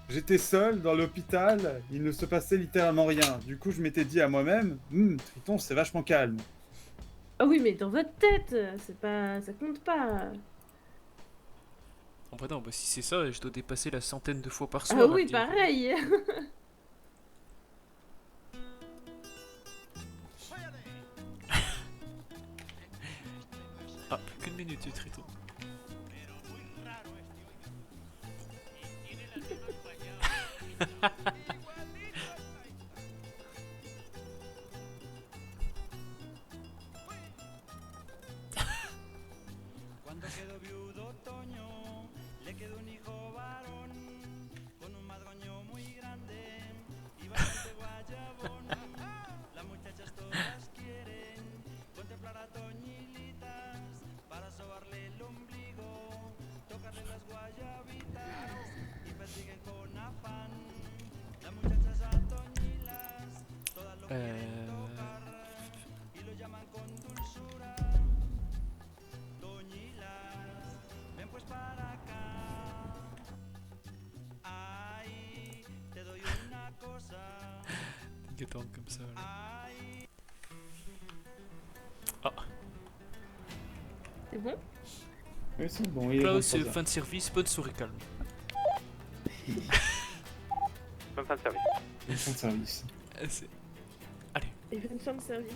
J'étais seul dans l'hôpital, il ne se passait littéralement rien. Du coup je m'étais dit à moi-même, Triton c'est vachement calme. Ah oui, mais dans votre tête, ça compte pas. Oh bah non, bah si c'est ça, je dois dépasser la 100aine de fois par soir. Ah oui, à le dire. pareil. Ah, plus qu'une minute, Triton. Cuando quedó viudo Toño, le quedó un hijo varón, con un madroño muy grande y bastante guayabón. Las muchachas todas quieren contemplar a Toñilitas para sobarle el ombligo, tocarle las guayabitas y persiguen con afán. Las muchachas a Toñilas, todas lo quieren tocar y lo llaman con dulzura. Toñilas, ven pues para acá. Ay, te doy una cosa. T'inquiète comme ça. Là. Ah. C'est bon? Oui c'est bon, il est Klaus, bon, fin de service, bonne soirée calme. Bonne fin de service. Bonne fin de service. Allez. Et bonne fin de service.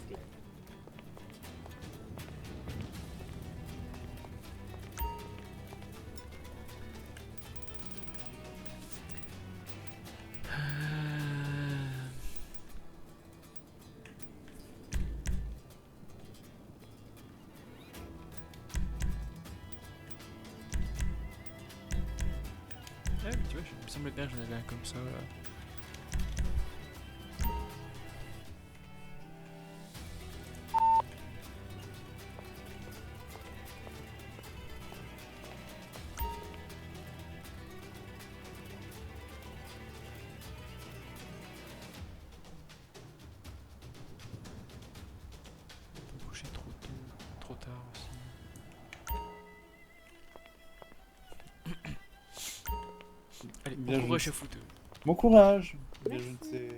Ouais, mais tu vois, il me semblait bien que j'en avais un comme ça. Là. Coucher trop tôt, trop tard aussi. Allez, Bien bon courage joué. à foot. Bon courage. Bien, je ne sais...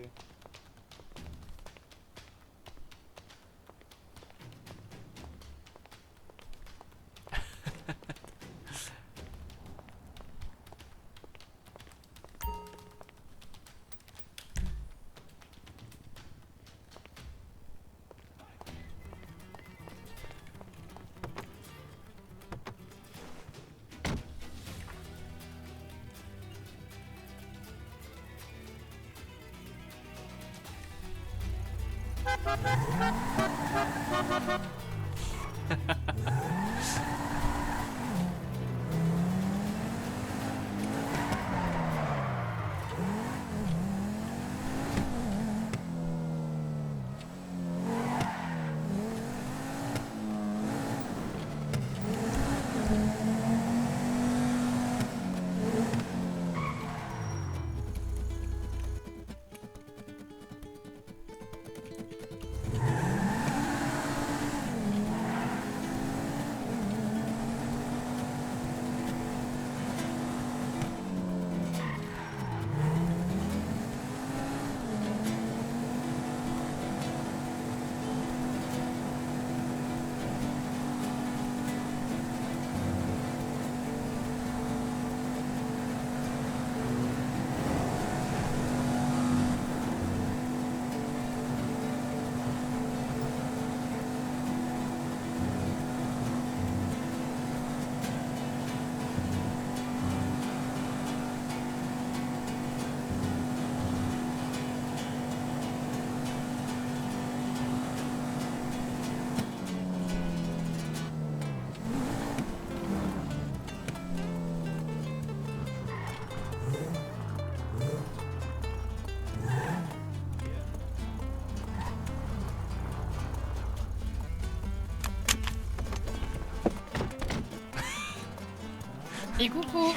Et coucou.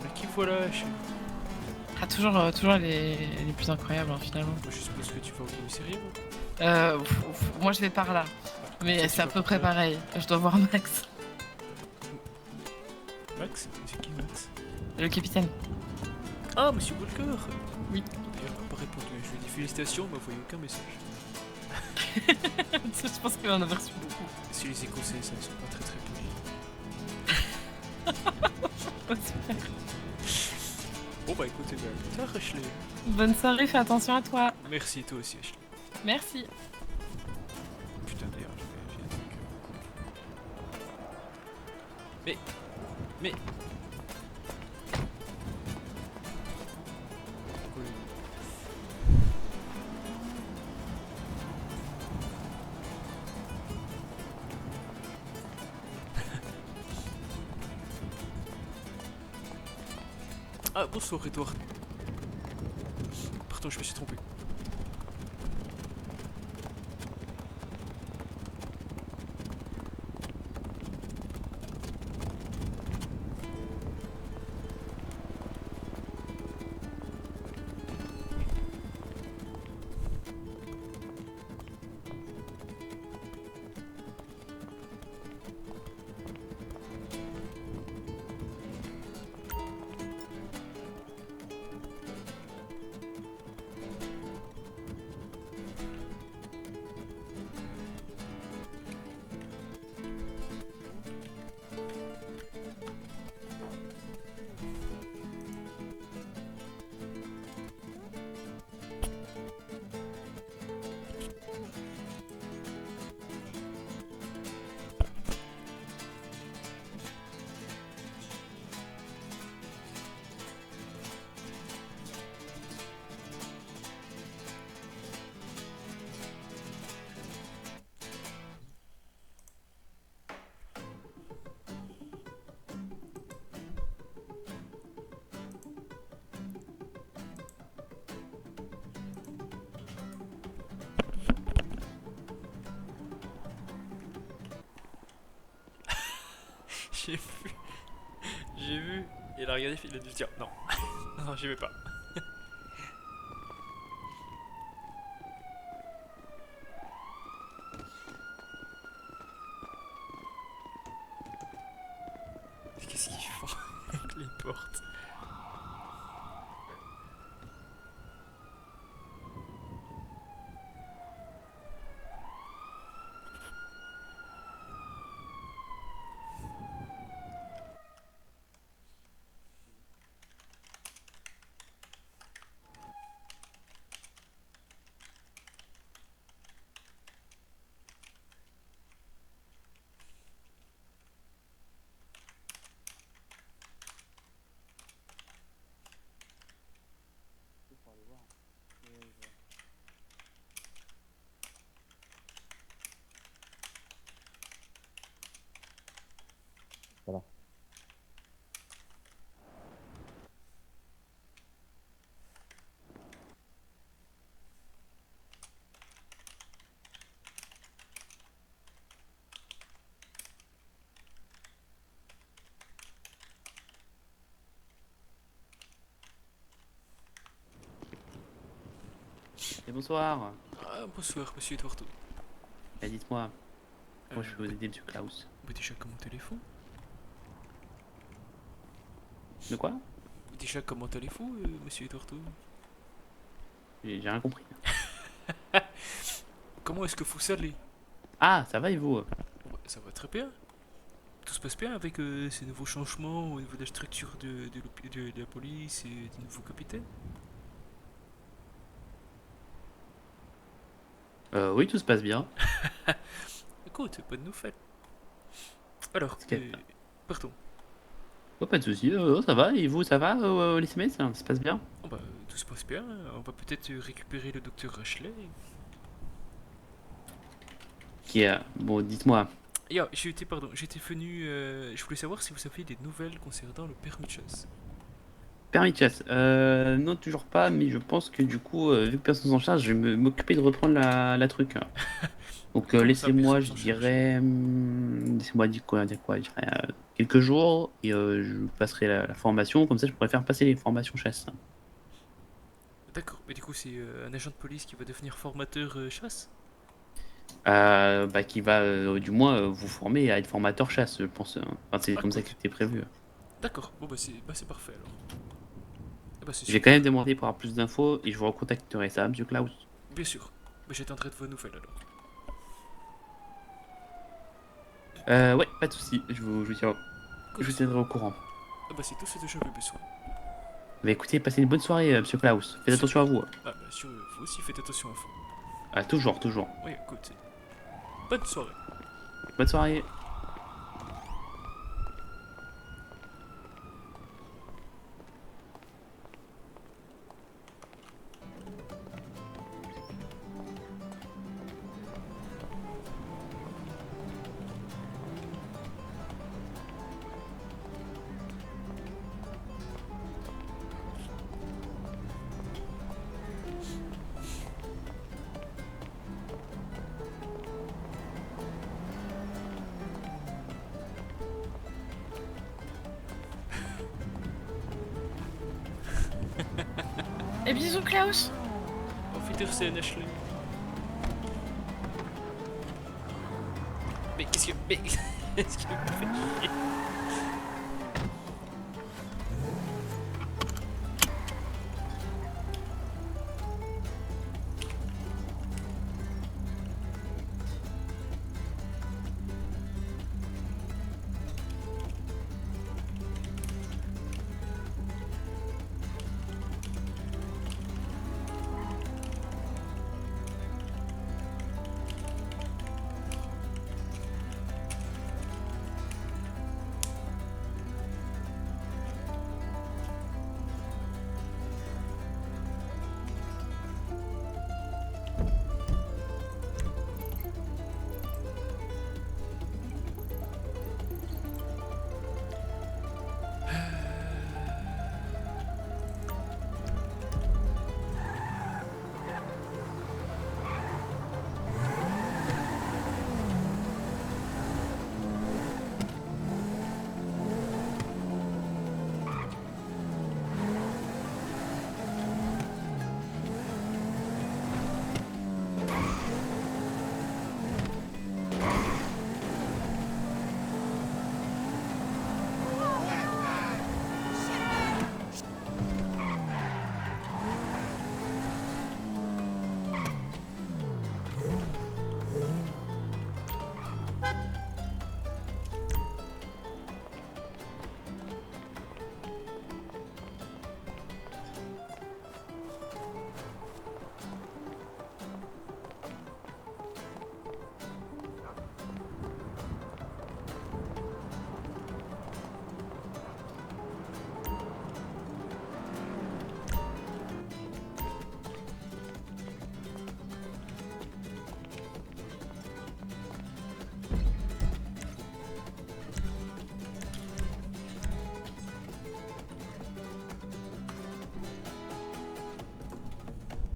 Mais qui voilà chez... Ah, toujours les plus incroyables, hein, finalement. Moi, je suppose que tu vas au commissariat. Moi, je vais par là. Mais c'est à peu près pareil. Je dois voir Max. Max? C'est qui Max? Le capitaine. Ah, monsieur Walker. Oui. D'ailleurs, il m'a pas répondu. Je lui ai dit félicitations, il m'a envoyé aucun message. Je pense qu'il en a reçu beaucoup. Si les Écossais, ça, ils sont pas très polis. Ouais, super. Bon bah écoutez, bah, plus tard, Ashley. Bonne soirée, fais attention à toi. Merci, toi aussi, Ashley. Merci. Putain, d'ailleurs, je vais vérifier un truc. Mais... Oui. Ah, bonsoir, Edouard. Pardon, je me suis trompé. J'ai vu, et il a regardé, il a dû se dire non, non, j'y vais pas. Qu'est-ce qu'ils font avec les portes? Voilà. Et bonsoir. Ah, bonsoir, monsieur Eduardo. Dites-moi, moi je peux vous aider, monsieur Klaus. Déjà comme au téléphone? De quoi? Déjà comment allez-vous, monsieur Eduardo? J'ai rien compris. Comment est-ce que vous allez? Ah, ça va et vous? Ça va très bien. Tout se passe bien avec ces nouveaux changements au niveau de la structure de la police et des nouveaux capitaines? Oui, tout se passe bien. Écoute, bonne nouvelle. Alors, pardon. Oh, pas de soucis, ça va, et vous, ça va, les SMS, ça se passe bien? Oh bah, tout se passe bien, on va peut-être récupérer le docteur Ashley. Qui est... Bon, dites-moi. J'étais venu, je voulais savoir si vous aviez des nouvelles concernant le permis de chasse. Permis de chasse. Non, toujours pas, mais je pense que du coup, vu que personne s'en charge, je vais m'occuper de reprendre la truc. Donc laissez-moi, je dirais... Laissez-moi dire quoi, je dirais quelques jours, et je passerai la formation, comme ça je pourrais faire passer les formations chasse. D'accord, mais du coup c'est un agent de police qui va devenir formateur chasse? Qui va du moins vous former à être formateur chasse, je pense. Enfin, c'est comme ça que c'était prévu. D'accord, bon c'est parfait alors. J'ai quand même demandé pour avoir plus d'infos et je vous recontacterai, ça va, monsieur Klaus? Bien sûr, mais j'attendrai de vos nouvelles alors. Ouais, pas de soucis, je vous tiendrai au courant. C'est tout ce que j'avais besoin. Bah écoutez, passez une bonne soirée, monsieur Klaus. Faites attention à vous. Monsieur, vous aussi faites attention à vous. Toujours. Oui, écoutez. Bonne soirée. Bonne soirée. Et bisous Klaus. Auf Wiedersehen, Ashley. Mais qu'est-ce que... Mais... Qu'est-ce que vous faites chier?